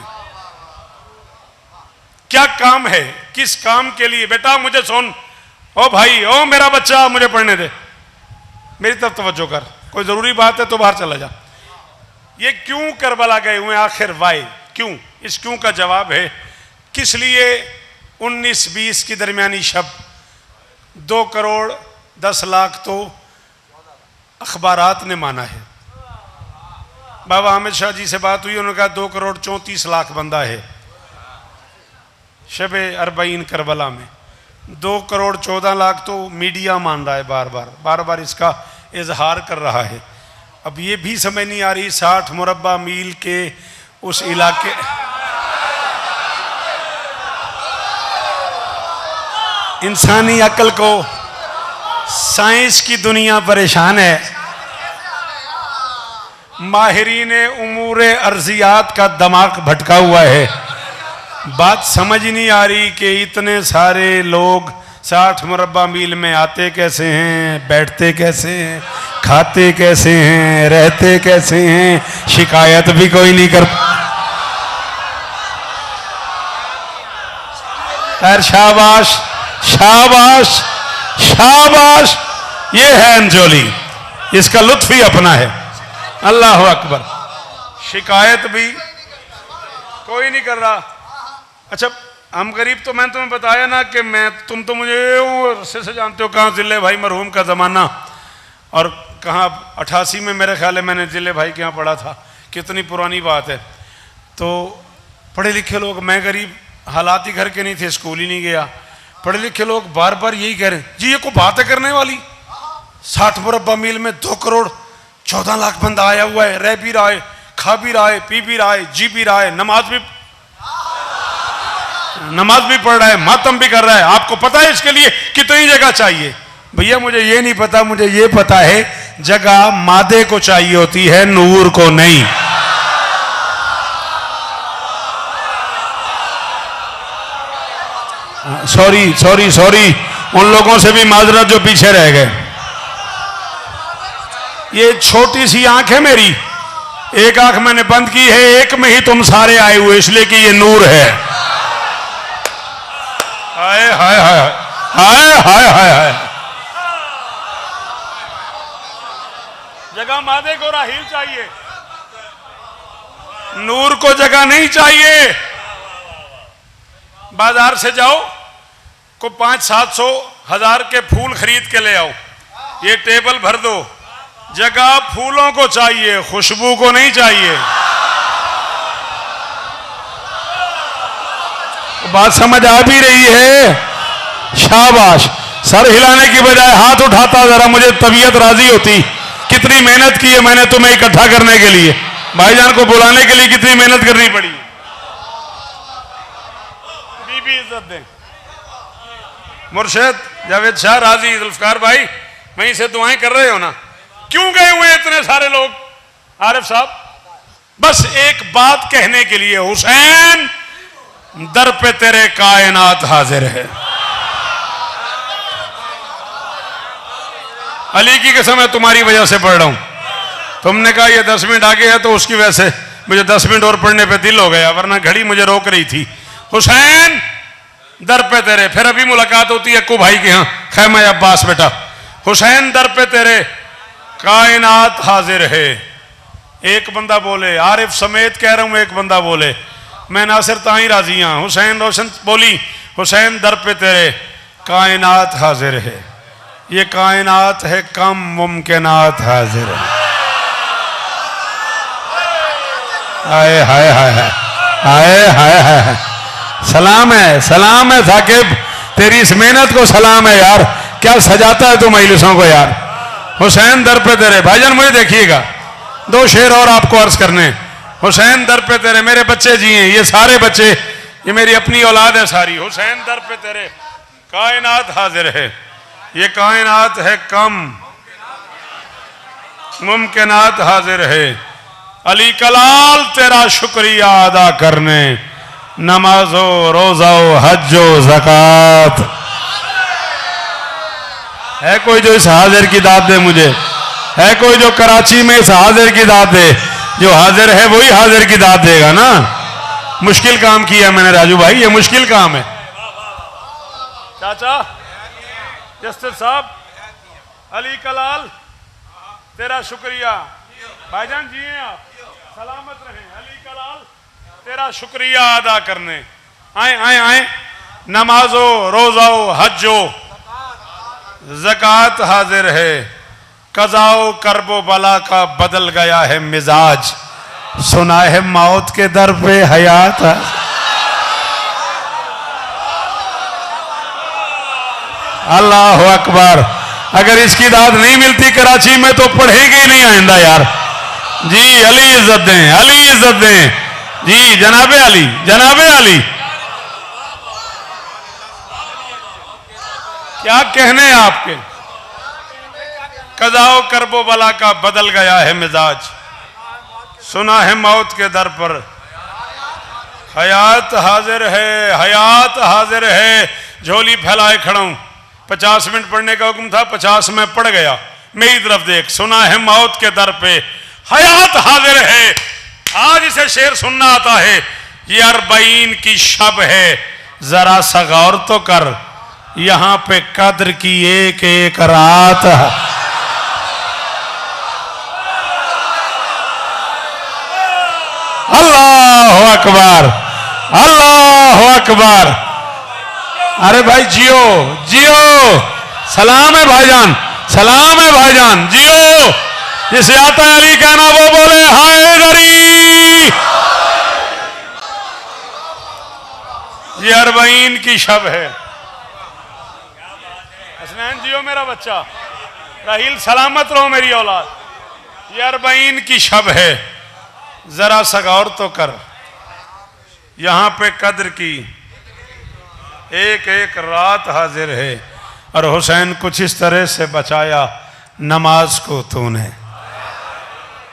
Speaker 2: क्या काम है, किस काम के लिए? बेटा मुझे सुन, ओ भाई, ओ मेरा बच्चा, मुझे पढ़ने दे, मेरी तरफ तवज्जो कर, कोई जरूरी बात है तो बाहर चला जा। ये क्यों करबला गए हुए आखिर, वाई, क्यों? इस क्यों का जवाब है, किस लिए 19-20 की दरमियानी शब 2 करोड़ 10 लाख तो अखबारात ने माना है। बाबा हामिद शाह जी से बात हुई, उन्होंने कहा 2 करोड़ 34 लाख बंदा है शब अरबईन करबला में। 2 करोड़ 14 लाख तो मीडिया मान रहा है, बार बार इसका इजहार कर रहा है। अब ये भी समझ नहीं आ रही 60 मुरब्बा मील के उस इलाके, इंसानी अक्ल को साइंस की दुनिया परेशान है। माहिरीन उमूर अर्जियात का दिमाग भटका हुआ है। बात समझ नहीं आ रही कि इतने सारे लोग 60 मुरब्बा मील में आते कैसे हैं, बैठते कैसे हैं, खाते कैसे हैं, रहते कैसे हैं, शिकायत भी कोई नहीं कर। खैर, शाबाश शाबाश शाबाश, ये है अंजोली, इसका लुत्फ ही अपना है। अल्लाह अकबर। शिकायत भी कोई नहीं कर रहा। अच्छा, हम गरीब, तो मैंने तुम्हें बताया ना कि तुम तो मुझे अरसे से जानते हो, कहाँ जिले भाई मरहूम का ज़माना, और कहाँ 88 में मेरे ख्याल है मैंने जिले भाई के यहाँ पढ़ा था, कितनी पुरानी बात है। तो पढ़े लिखे लोग, मैं गरीब, हालात ही घर के नहीं थे, स्कूल ही नहीं गया, पढ़े लिखे लोग बार बार यही कह रहे हैं, जी ये को बात है करने वाली, 60 मुरब्बा मील में 2 करोड़ 14 लाख बंदा आया हुआ है, रह भी रहा है, खा भी रहा है, पी भी रहा है, जी भी रहा है, नमाज भी पढ़ रहा है, मातम भी कर रहा है। आपको पता है इसके लिए कितनी जगह चाहिए? भैया मुझे ये नहीं पता, मुझे ये पता है जगह मादे को चाहिए होती है, नूर को नहीं। सॉरी, उन लोगों से भी माजरत जो पीछे रह गए। ये छोटी सी आंख है मेरी, एक आंख मैंने बंद की है, एक में ही तुम सारे आए हुए, इसलिए कि ये नूर है। हाय हाय हाय हाय हाय हाय हाय। जगह मादे को राहील चाहिए, नूर को जगह नहीं चाहिए। बाजार से जाओ, को 500-700 हजार के फूल खरीद के ले आओ, ये टेबल भर दो, जगह फूलों को चाहिए, खुशबू को नहीं चाहिए। बात समझ आ भी रही है? शाबाश। सर हिलाने की बजाय हाथ उठाता जरा, मुझे तबीयत राजी होती। कितनी मेहनत की है मैंने तुम्हें इकट्ठा करने के लिए, भाईजान को बुलाने के लिए कितनी मेहनत करनी पड़ी। बीबी इज्जत दें। मुर्शिद जावेद शाह राजी, जुल्फकार भाई वहीं से दुआएं कर रहे हो ना? क्यों गए हुए इतने सारे लोग? आरिफ साहब, बस एक बात कहने के लिए, हुसैन दर पे तेरे कायनात हाजिर है। अली की कसम मैं तुम्हारी वजह से पढ़ रहा हूं। तुमने कहा ये 10 मिनट आगे है तो उसकी वजह से मुझे 10 मिनट और पढ़ने पे दिल हो गया, वरना घड़ी मुझे रोक रही थी। हुसैन दर पे तेरे, फिर अभी मुलाकात होती है अक्कू भाई के यहाँ, खैमा अब्बास बेटा। हुसैन दर पे तेरे कायनात हाजिर है। एक बंदा बोले, आरिफ समेत कह रहा हूं, एक बंदा बोले, मैं नासिर ताई राजी हूं। हुसैन रोशन बोली, हुसैन दर पे तेरे कायनात हाजिर है। ये कायनात है कम, मुमकिनात हाजिर है। हाय हाय हाय हाय हाय हाय। सलाम है साकिब, तेरी इस मेहनत को सलाम है यार, क्या सजाता है तू मजलिसों को यार। हुसैन दर पे तेरे, भाईजान मुझे देखिएगा, 2 शेर और आपको अर्ज करने। हुसैन दर पे तेरे, मेरे बच्चे जी हैं, ये सारे बच्चे, ये मेरी अपनी औलाद है सारी। हुसैन दर पे तेरे कायनात हाजिर है। ये कायनात है कम, मुमकिनात हाजिर है। अली कलाल तेरा शुक्रिया अदा करने नमाजो रोज़ो हज्जो ज़कात। है कोई जो इस हाजिर की दाद दे मुझे? है कोई जो कराची में इस हाजिर की दाद दे? जो हाजिर है वही हाजिर की दाद देगा ना। मुश्किल काम किया मैंने राजू भाई, ये मुश्किल काम है। चाचा जस्टिस साहब, अली कलाल तेरा शुक्रिया। भाईजान जिए आप, सलामत रहें। अली कलाल तेरा शुक्रिया अदा करने आए आए आए। नमाजो रोज़ो हज्जो ज़कात हाजिर है। कज़ाओ करबो बला का बदल गया है मिजाज। सुना है मौत के दर पे हयात। अल्लाह अकबर। अगर इसकी दाद नहीं मिलती कराची में तो पढ़ेंगे ही नहीं आइंदा यार। जी अली इज्जत दें, अली इज्जत दें। जी जनाबे अली, जनाबे अली। क्या कहने हैं आपके? कज़ाओ करबो बला का बदल गया है मिजाज। सुना है मौत के दर पर हयात हाजिर है, हयात हाजिर है। झोली फैलाए खड़ा हूं। 50 मिनट पढ़ने का हुक्म था, 50 में पढ़ गया। मेरी तरफ देख। सुना है मौत के दर पे हयात हाजिर है। आज इसे शेर सुनना आता है। ये 40 की शब है, जरा सा गौर तो कर। यहां पे कद्र की एक एक रात है। अल्लाह अकबर, अल्लाह अकबर। अरे भाई जियो जियो। सलाम है भाईजान, सलाम है भाईजान, जियो। जिसे आता है अली कहना वो बोले हाय दरी। ये 40 की शब है। हसनैन जियो मेरा बच्चा। राहील सलामत रहो मेरी औलाद। ये 40 की शब है, जरा सा गौर तो कर। यहां पे कद्र की एक एक रात हाजिर है। और हुसैन कुछ इस तरह से बचाया नमाज को तूने।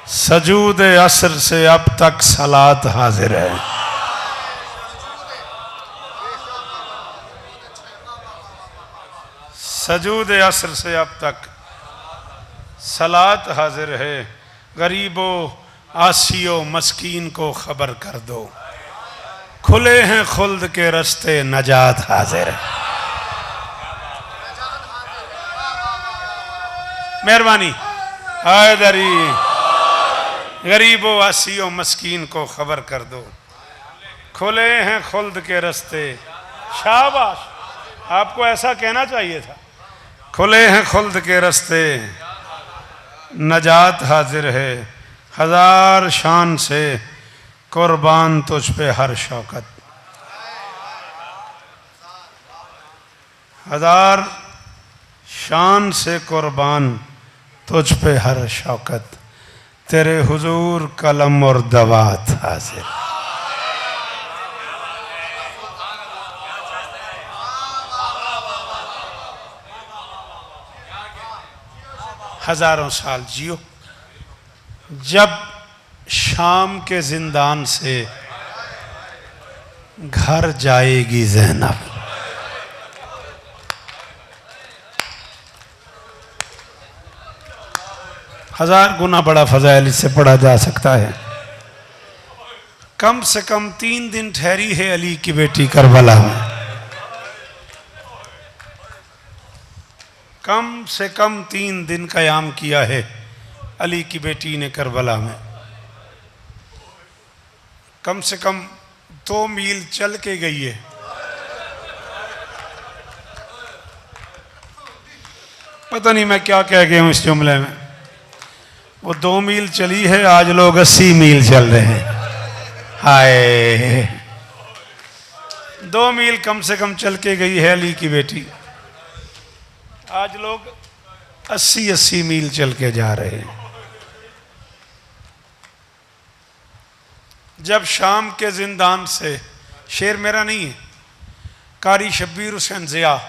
Speaker 2: सजूद असर से अब तक सलात हाजिर है। सजूद असर से अब तक सलात हाजिर है। गरीबो आसियो मस्कीन को खबर कर दो, खुले हैं खुल्द के रस्ते नजात हाजिर है। मेहरबानी। हैदरी गरीबो आसियो मस्कीन को खबर कर दो, खुले हैं खुल्द के रस्ते। शाबाश, आपको ऐसा कहना चाहिए था। खुले हैं खुल्द के रस्ते नजात हाजिर है। हजार शान से कुर्बान तुझ पे हर शौकत। हजार शान से कुर्बान तुझ पे हर शौकत। तेरे हुजूर कलम और दवात हाजिर। हजारों साल जियो। जब शाम के जिंदान से घर जाएगी ज़ैनब, हजार गुना बड़ा फजाइल इससे पढ़ा जा सकता है। कम से कम 3 दिन ठहरी है अली की बेटी करबला में। कम से कम 3 दिन कयाम किया है अली की बेटी ने करबला में। कम से कम 2 मील चल के गई है। पता नहीं मैं क्या कह गया हूं इस जुमले में। वो 2 मील चली है, आज लोग 80 मील चल रहे हैं। हाय, 2 मील कम से कम चल के गई है अली की बेटी। आज लोग 80-80 मील चल के जा रहे हैं। जब शाम के जिंदान से, शेर मेरा नहीं है, कारी शब्बीर हुसैन ज़िया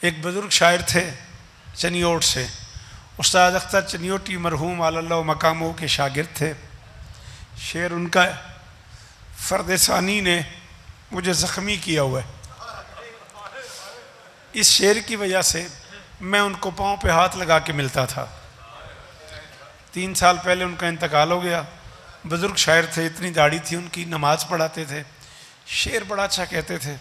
Speaker 2: एक बुजुर्ग शायर थे चनियोट से। उस्ताद अख्तर चनियोटी मरहूम अल्लाह मकामों के शागिर्द थे। शेर उनका है, फर्द सानी ने मुझे ज़ख्मी किया हुआ है। इस शेर की वजह से मैं उनको पाँव पे हाथ लगा के मिलता था। 3 साल पहले उनका इंतकाल हो गया। बुज़ुर्ग शायर थे, इतनी दाढ़ी थी उनकी, नमाज पढ़ाते थे, शेर बड़ा अच्छा कहते थे।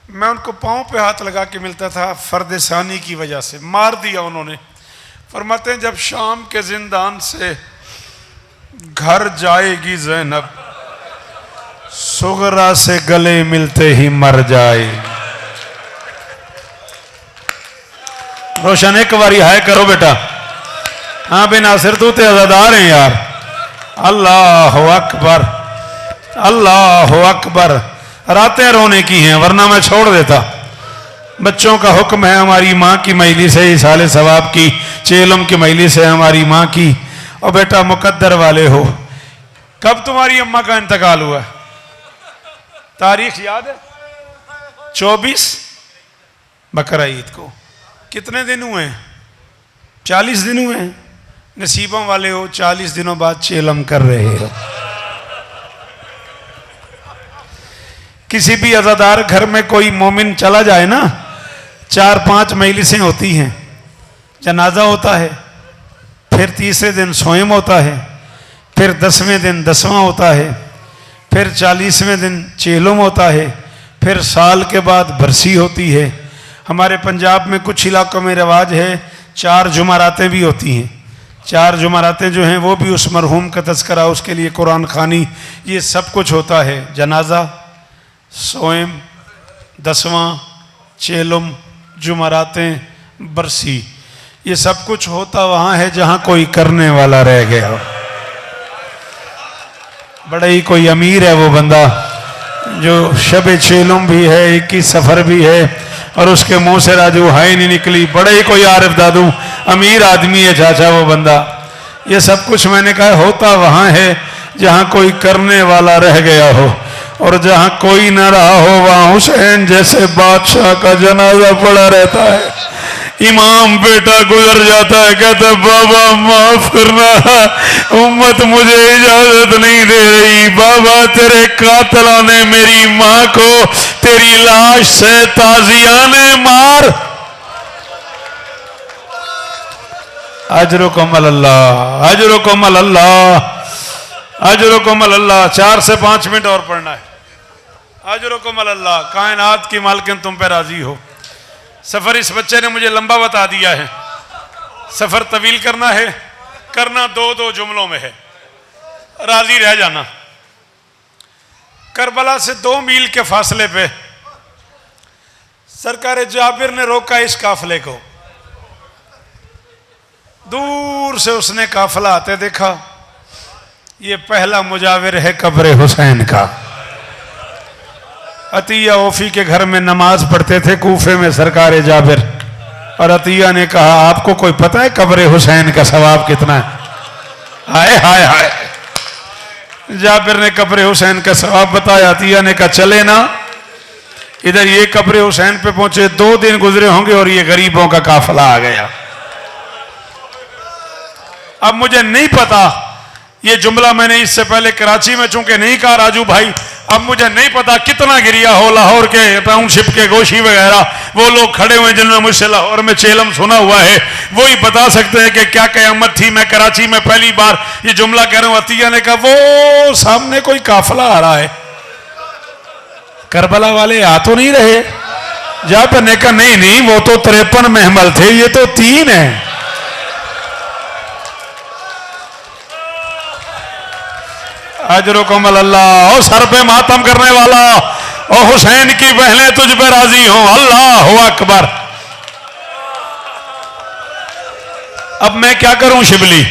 Speaker 2: मैं उनको पाँव पे हाथ लगा के मिलता था फर्द सानी की वजह से। मार दिया उन्होंने। फरमाते हैं जब शाम के जिंदान से घर जाएगी ज़ैनब, सुगरा से गले मिलते ही मर जाए। रोशन एक बारी हाय करो बेटा। हाँ बे नासिर तू ते अज़ादार हैं यार। अल्लाह अकबर, अल्लाह अकबर। रातें रोने की हैं वरना मैं छोड़ देता। बच्चों का हुक्म है हमारी माँ की मजलिस से, इसाले सवाब की, चेलम की मजलिस से हमारी माँ की। और बेटा मुकद्दर वाले हो, कब तुम्हारी अम्मा का इंतकाल हुआ? तारीख याद है? 24 बकरा ईद को। कितने दिन हुए? 40 दिन हुए। नसीबों वाले हो, 40 दिनों बाद चेलम कर रहे हो। किसी भी अज़ादार घर में कोई मोमिन चला जाए ना, 4-5 मजलिसें होती हैं। जनाजा होता है, फिर तीसरे दिन सोयम होता है, फिर 10वें दिन 10वां होता है, फिर 40वें दिन चेलम होता है, फिर साल के बाद बरसी होती है। हमारे पंजाब में कुछ इलाकों में रिवाज है 4 जुमारातें भी होती हैं। 4 जुमारातें जो हैं वो भी उस मरहूम का तज़किरा, उसके लिए कुरान खानी, ये सब कुछ होता है। जनाजा, सोएम, 10वां, चेलम, जुमारातें, बरसी, ये सब कुछ होता वहाँ है जहाँ कोई करने वाला रह गया हो। बड़ा ही कोई अमीर है वो बंदा जो शब चेलम भी है, 21 सफ़र भी है और उसके मुंह से राजू हाय नहीं निकली। बड़े ही कोई आरिफ दादू अमीर आदमी है चाचा वो बंदा। ये सब कुछ मैंने कहा होता वहाँ है जहाँ कोई करने वाला रह गया हो, और जहाँ कोई ना रहा हो वहाँ हुसैन जैसे बादशाह का जनाजा पड़ा रहता है। इमाम बेटा गुजर जाता है, कहता है बाबा माफ करना, उम्मत मुझे इजाजत नहीं दे रही। बाबा तेरे कातलों ने मेरी माँ को तेरी लाश से ताजियाने मार। अजरुकुम अल्लाह, अजरुकुम अल्लाह, अजरुकुम अल्लाह। 4 से 5 मिनट और पढ़ना है। अजरुकुम अल्लाह, कायनात की मालकिन तुम पे राजी हो। सफ़र इस बच्चे ने मुझे लंबा बता दिया है। सफ़र तवील करना है, करना 2-2 जुमलों में है, राजी रह जाना। करबला से 2 मील के फासले पे सरकार जाबिर ने रोका इस काफले को। दूर से उसने काफला आते देखा। ये पहला मुजाविर है कब्र हुसैन का। अतिया ओफी के घर में नमाज पढ़ते थे कूफे में सरकार जाबिर, और अतिया ने कहा आपको कोई पता है कब्र हुसैन का सवाब कितना है? हाय हाय हाय। जाबिर ने कब्र हुसैन का सवाब बताया। अतिया ने कहा चले ना। इधर ये कब्र हुसैन पे पहुंचे, 2 दिन गुजरे होंगे और ये गरीबों का काफिला आ गया। अब मुझे नहीं पता, ये जुमला मैंने इससे पहले कराची में चूंकि नहीं कहा राजू भाई, अब मुझे नहीं पता कितना गिरिया हो। लाहौर के टाउनशिप के गोशी वगैरह वो लोग खड़े हुए जिन्होंने मुझसे लाहौर में चेलम सुना हुआ है, वो ही बता सकते हैं कि क्या कयामत थी। मैं कराची में पहली बार ये जुमला कह रहा हूँ। अतिया ने कहा वो सामने कोई काफिला आ रहा है। करबला वाले आ तो नहीं रहे? जाबिर ने कहा नहीं नहीं, वो तो 53 महमल थे, ये तो 3 है। अजरुकुम अल्लाह। और सर पे मातम करने वाला, और हुसैन की बहनें तुझ पे राजी हों। अल्लाह अकबर। अब मैं क्या करूं शिबली?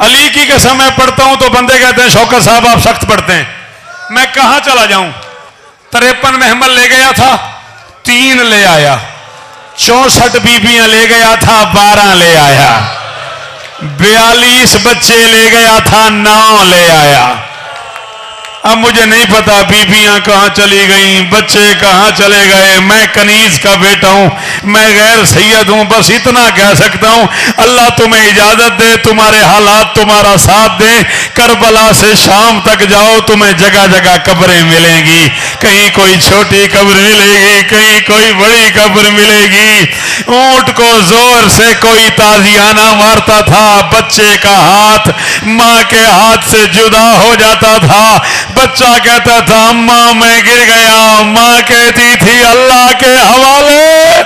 Speaker 2: अली की कसम मैं पढ़ता हूं तो बंदे कहते हैं शौकत साहब आप सख्त पढ़ते हैं। मैं कहां चला जाऊं? 53 महमल ले गया था, 3 ले आया। 64 बीबियां ले गया था, 12 ले आया। 42 बच्चे ले गया था, 9 ले आया। अब मुझे नहीं पता बीबियां कहाँ चली गई, बच्चे कहाँ चले गए, मैं कनीज का बेटा हूँ, मैं गैर सैयद हूँ, बस इतना कह सकता हूँ अल्लाह तुम्हें इजाजत दे, तुम्हारे हालात तुम्हारा साथ दे, करबला से शाम तक जाओ, तुम्हें जगह जगह कब्रें मिलेंगी, कहीं कोई छोटी कब्र मिलेगी, कहीं कोई बड़ी कब्र मिलेगी। ऊंट को जोर से कोई ताजियाना मारता था, बच्चे का हाथ माँ के हाथ से जुदा हो जाता था, बच्चा कहता था अम्मा मैं गिर गया, माँ कहती थी अल्लाह के हवाले।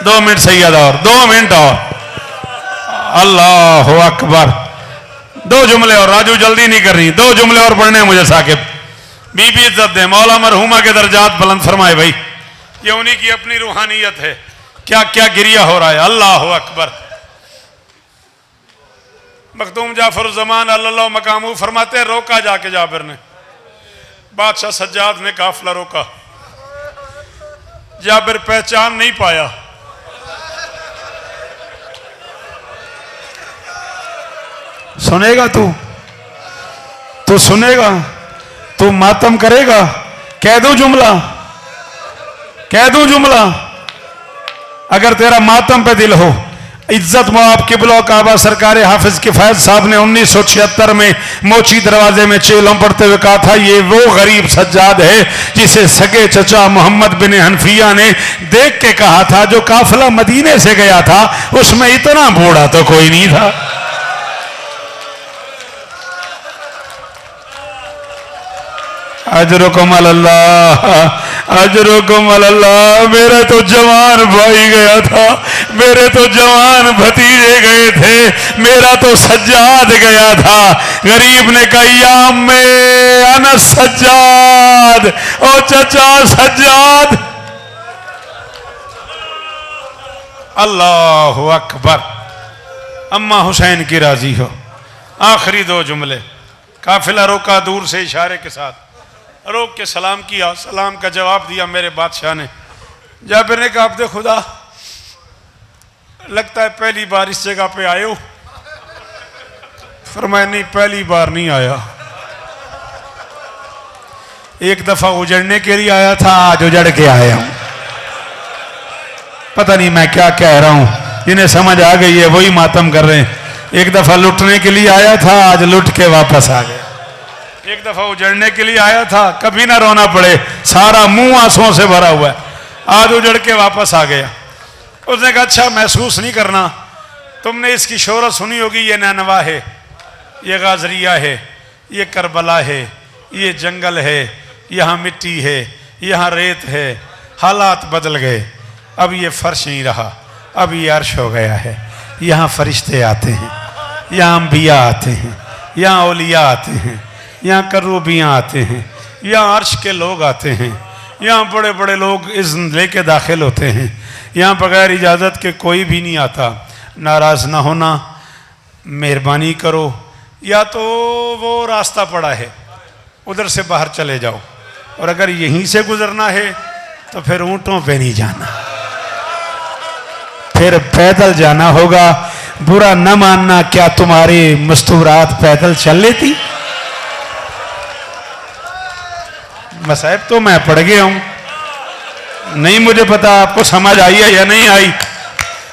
Speaker 2: दो मिनट सैयद और 2 मिनट और, अल्लाह अकबर। 2 जुमले और, राजू जल्दी नहीं कर रही, 2 जुमले और पढ़ने हैं मुझे साकिब। बीबी इज्जत दे, मौला मरहुमा के दर्जात बुलंद फरमाए। भाई ये उन्हीं की अपनी रूहानियत है, क्या क्या गिरिया हो रहा है, अल्लाह अकबर। मखदूम जाफर ज़मान अल्लाह मकामू फरमाते हैं रोका जाके जाबिर ने, बादशाह सज्जाद ने काफिला रोका, जाबिर पहचान नहीं पाया, सुनेगा तू सुनेगा, तू मातम करेगा, कह दूं जुमला, अगर तेरा मातम पे दिल हो। इज्जत मुआब किबलो काबा सरकार हाफिज किफायत साहब ने 1976 में मोची दरवाजे में चेलों पढ़ते हुए कहा था ये वो गरीब सज्जाद है जिसे सगे चचा मोहम्मद बिन हनफिया ने देख के कहा था, जो काफिला मदीने से गया था उसमें इतना बूढ़ा तो कोई नहीं था। अजरुकुम अल्लाह, अजरुकुम अल्लाह। मेरे तो जवान भाई गया था, मेरे तो जवान भतीजे गए थे, मेरा तो सज्जाद गया था। गरीब ने कहा या मैं अना सज्जाद, ओ चचा सज्जाद। अल्लाह अकबर। अम्मा हुसैन की राजी हो। आखिरी 2 जुमले। काफिला रोका दूर से इशारे के साथ, रोक के सलाम किया, सलाम का जवाब दिया मेरे बादशाह ने। जाबिर ने कहा अब्दे खुदा, लगता है पहली बार इस जगह पे आए हो। फरमाया नहीं, पहली बार नहीं आया, एक दफा उजड़ने के लिए आया था, आज उजड़ के आया हूं। पता नहीं मैं क्या कह रहा हूं, जिन्हें समझ आ गई है वही मातम कर रहे हैं। एक दफा लुटने के लिए आया था, आज लुट के वापस आ गया। एक दफा उजड़ने के लिए आया था, कभी ना रोना पड़े, सारा मुंह आंसुओं से भरा हुआ है, आज उजड़ के वापस आ गया। उसने कहा अच्छा महसूस नहीं करना, तुमने इसकी शोहरत सुनी होगी, ये नैनवा है, ये गाजरिया है, ये करबला है, ये जंगल है, यहाँ मिट्टी है, यहाँ रेत है, हालात बदल गए, अब ये फर्श नहीं रहा, अब ये अर्श हो गया है। यहाँ फरिश्ते आते हैं, यहाँ अंबिया आते हैं, यहाँ औलिया आते हैं, यहाँ करूबियाँ आते हैं, यहाँ अर्श के लोग आते हैं, यहाँ बड़े बड़े लोग इज़्न लेके दाखिल होते हैं, यहाँ बगैर इजाज़त के कोई भी नहीं आता। नाराज़ ना होना, मेहरबानी करो, या तो वो रास्ता पड़ा है उधर से बाहर चले जाओ, और अगर यहीं से गुजरना है तो फिर ऊँटों पे नहीं जाना, फिर पैदल जाना होगा। बुरा न मानना, क्या तुम्हारी मस्तूरात पैदल चल लेती? मसाइब तो मैं पढ़ गया हूं, नहीं मुझे पता आपको समझ आई है या नहीं आई।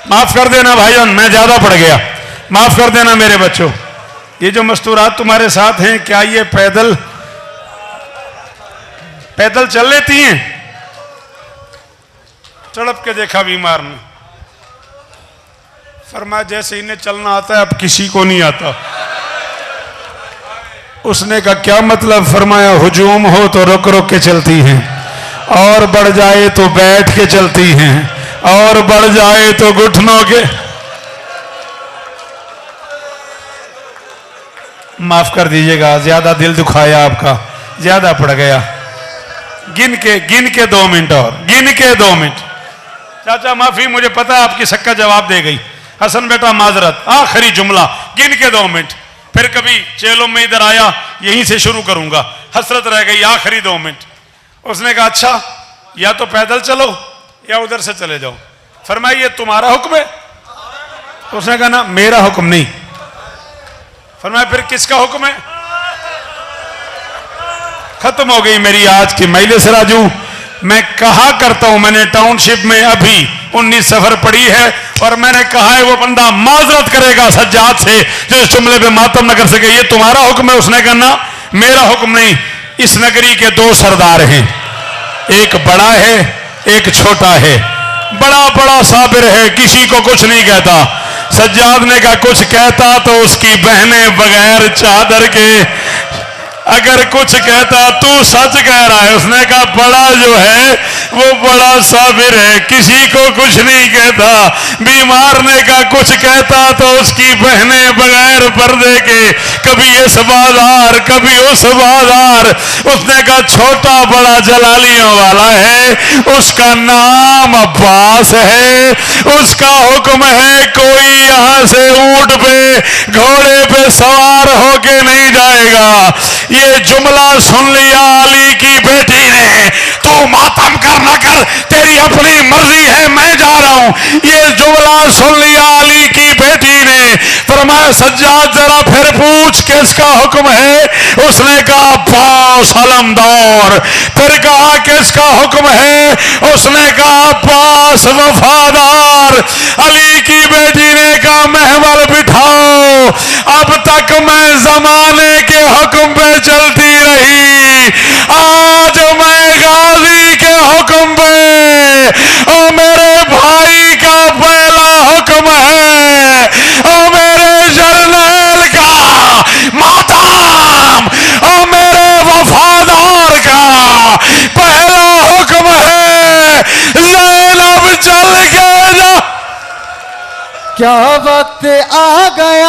Speaker 2: माफ कर देना भाईजान, मैं ज्यादा पढ़ गया, माफ कर देना मेरे बच्चों। ये जो मस्तूरात तुम्हारे साथ हैं, क्या ये पैदल चल लेती हैं? तड़प के देखा बीमार ने, फरमाया जैसे इन्हें चलना आता है अब किसी को नहीं आता। उसने कहा क्या मतलब? फरमाया हुजूम हो तो रुक रुक के चलती हैं, और बढ़ जाए तो बैठ के चलती हैं, और बढ़ जाए तो घुटनों के। माफ कर दीजिएगा, ज्यादा दिल दुखाया आपका, ज्यादा पड़ गया। गिन के 2 मिनट और, गिन के 2 मिनट। चाचा माफी, मुझे पता है आपकी सक्का जवाब दे गई। हसन बेटा माजरत, आखिरी जुमला, गिन के 2 मिनट। फिर कभी चेलों में इधर आया, यहीं से शुरू करूंगा, हसरत रह गई, आखिरी 2 मिनट। उसने कहा अच्छा या तो पैदल चलो या उधर से चले जाओ। फरमाया ये तुम्हारा हुक्म है? उसने कहा ना, मेरा हुक्म नहीं, फरमाया फिर किसका हुक्म है? खत्म हो गई मेरी आज की मजलिस राजू। मैं कहा करता हूं, मैंने टाउनशिप में अभी 19 सफर पड़ी है और मैंने कहा है वो बंदा माजरत करेगा सज्जाद से जो इस जुमले पे मातम न कर सके। ये तुम्हारा हुक्म है? उसने कहा ना, मेरा हुक्म नहीं। इस नगरी के दो सरदार हैं, एक बड़ा है एक छोटा है। बड़ा बड़ा साबिर है, किसी को कुछ नहीं कहता। सज्जाद ने कहा कुछ कहता तो उसकी बहनें बगैर चादर के, अगर कुछ कहता तू सच कह रहा है। उसने कहा बड़ा जो है वो बड़ा साबिर है, किसी को कुछ नहीं कहता। बीमार ने कहा कुछ कहता तो उसकी बहनें बगैर पर्दे के, कभी इस बाजार कभी उस बाजार। उसने कहा छोटा बड़ा जलालियों वाला है, उसका नाम अब्बास है, उसका हुक्म है कोई यहां से ऊंट पे घोड़े पे सवार होके नहीं जाएगा। ये जुमला सुन लिया अली की बेटी ने, तू मातम कर ना कर, तेरी अपनी मर्जी है, मैं जा रहा हूं। ये जुमला सुन लिया अली की बेटी ने। फरमाया सज्जाद जरा फिर पूछ किसका हुक्म है? उसने कहा अब्बास अलमदौर। फिर कहा किसका हुक्म है? उसने कहा अब्बास वफादार। अली की बेटी ने कहा महमल बिठाओ, अब तक मैं जमाने के हुक्म पे चलती रही, आज मैं गाजी के हुक्म पे, और मेरे भाई का पहला हुक्म है, और मेरे जर्नल का मातम, और मेरे वफादार का पहला हुक्म है, ज़ैनब चल के जा।
Speaker 3: क्या वक्त आ गया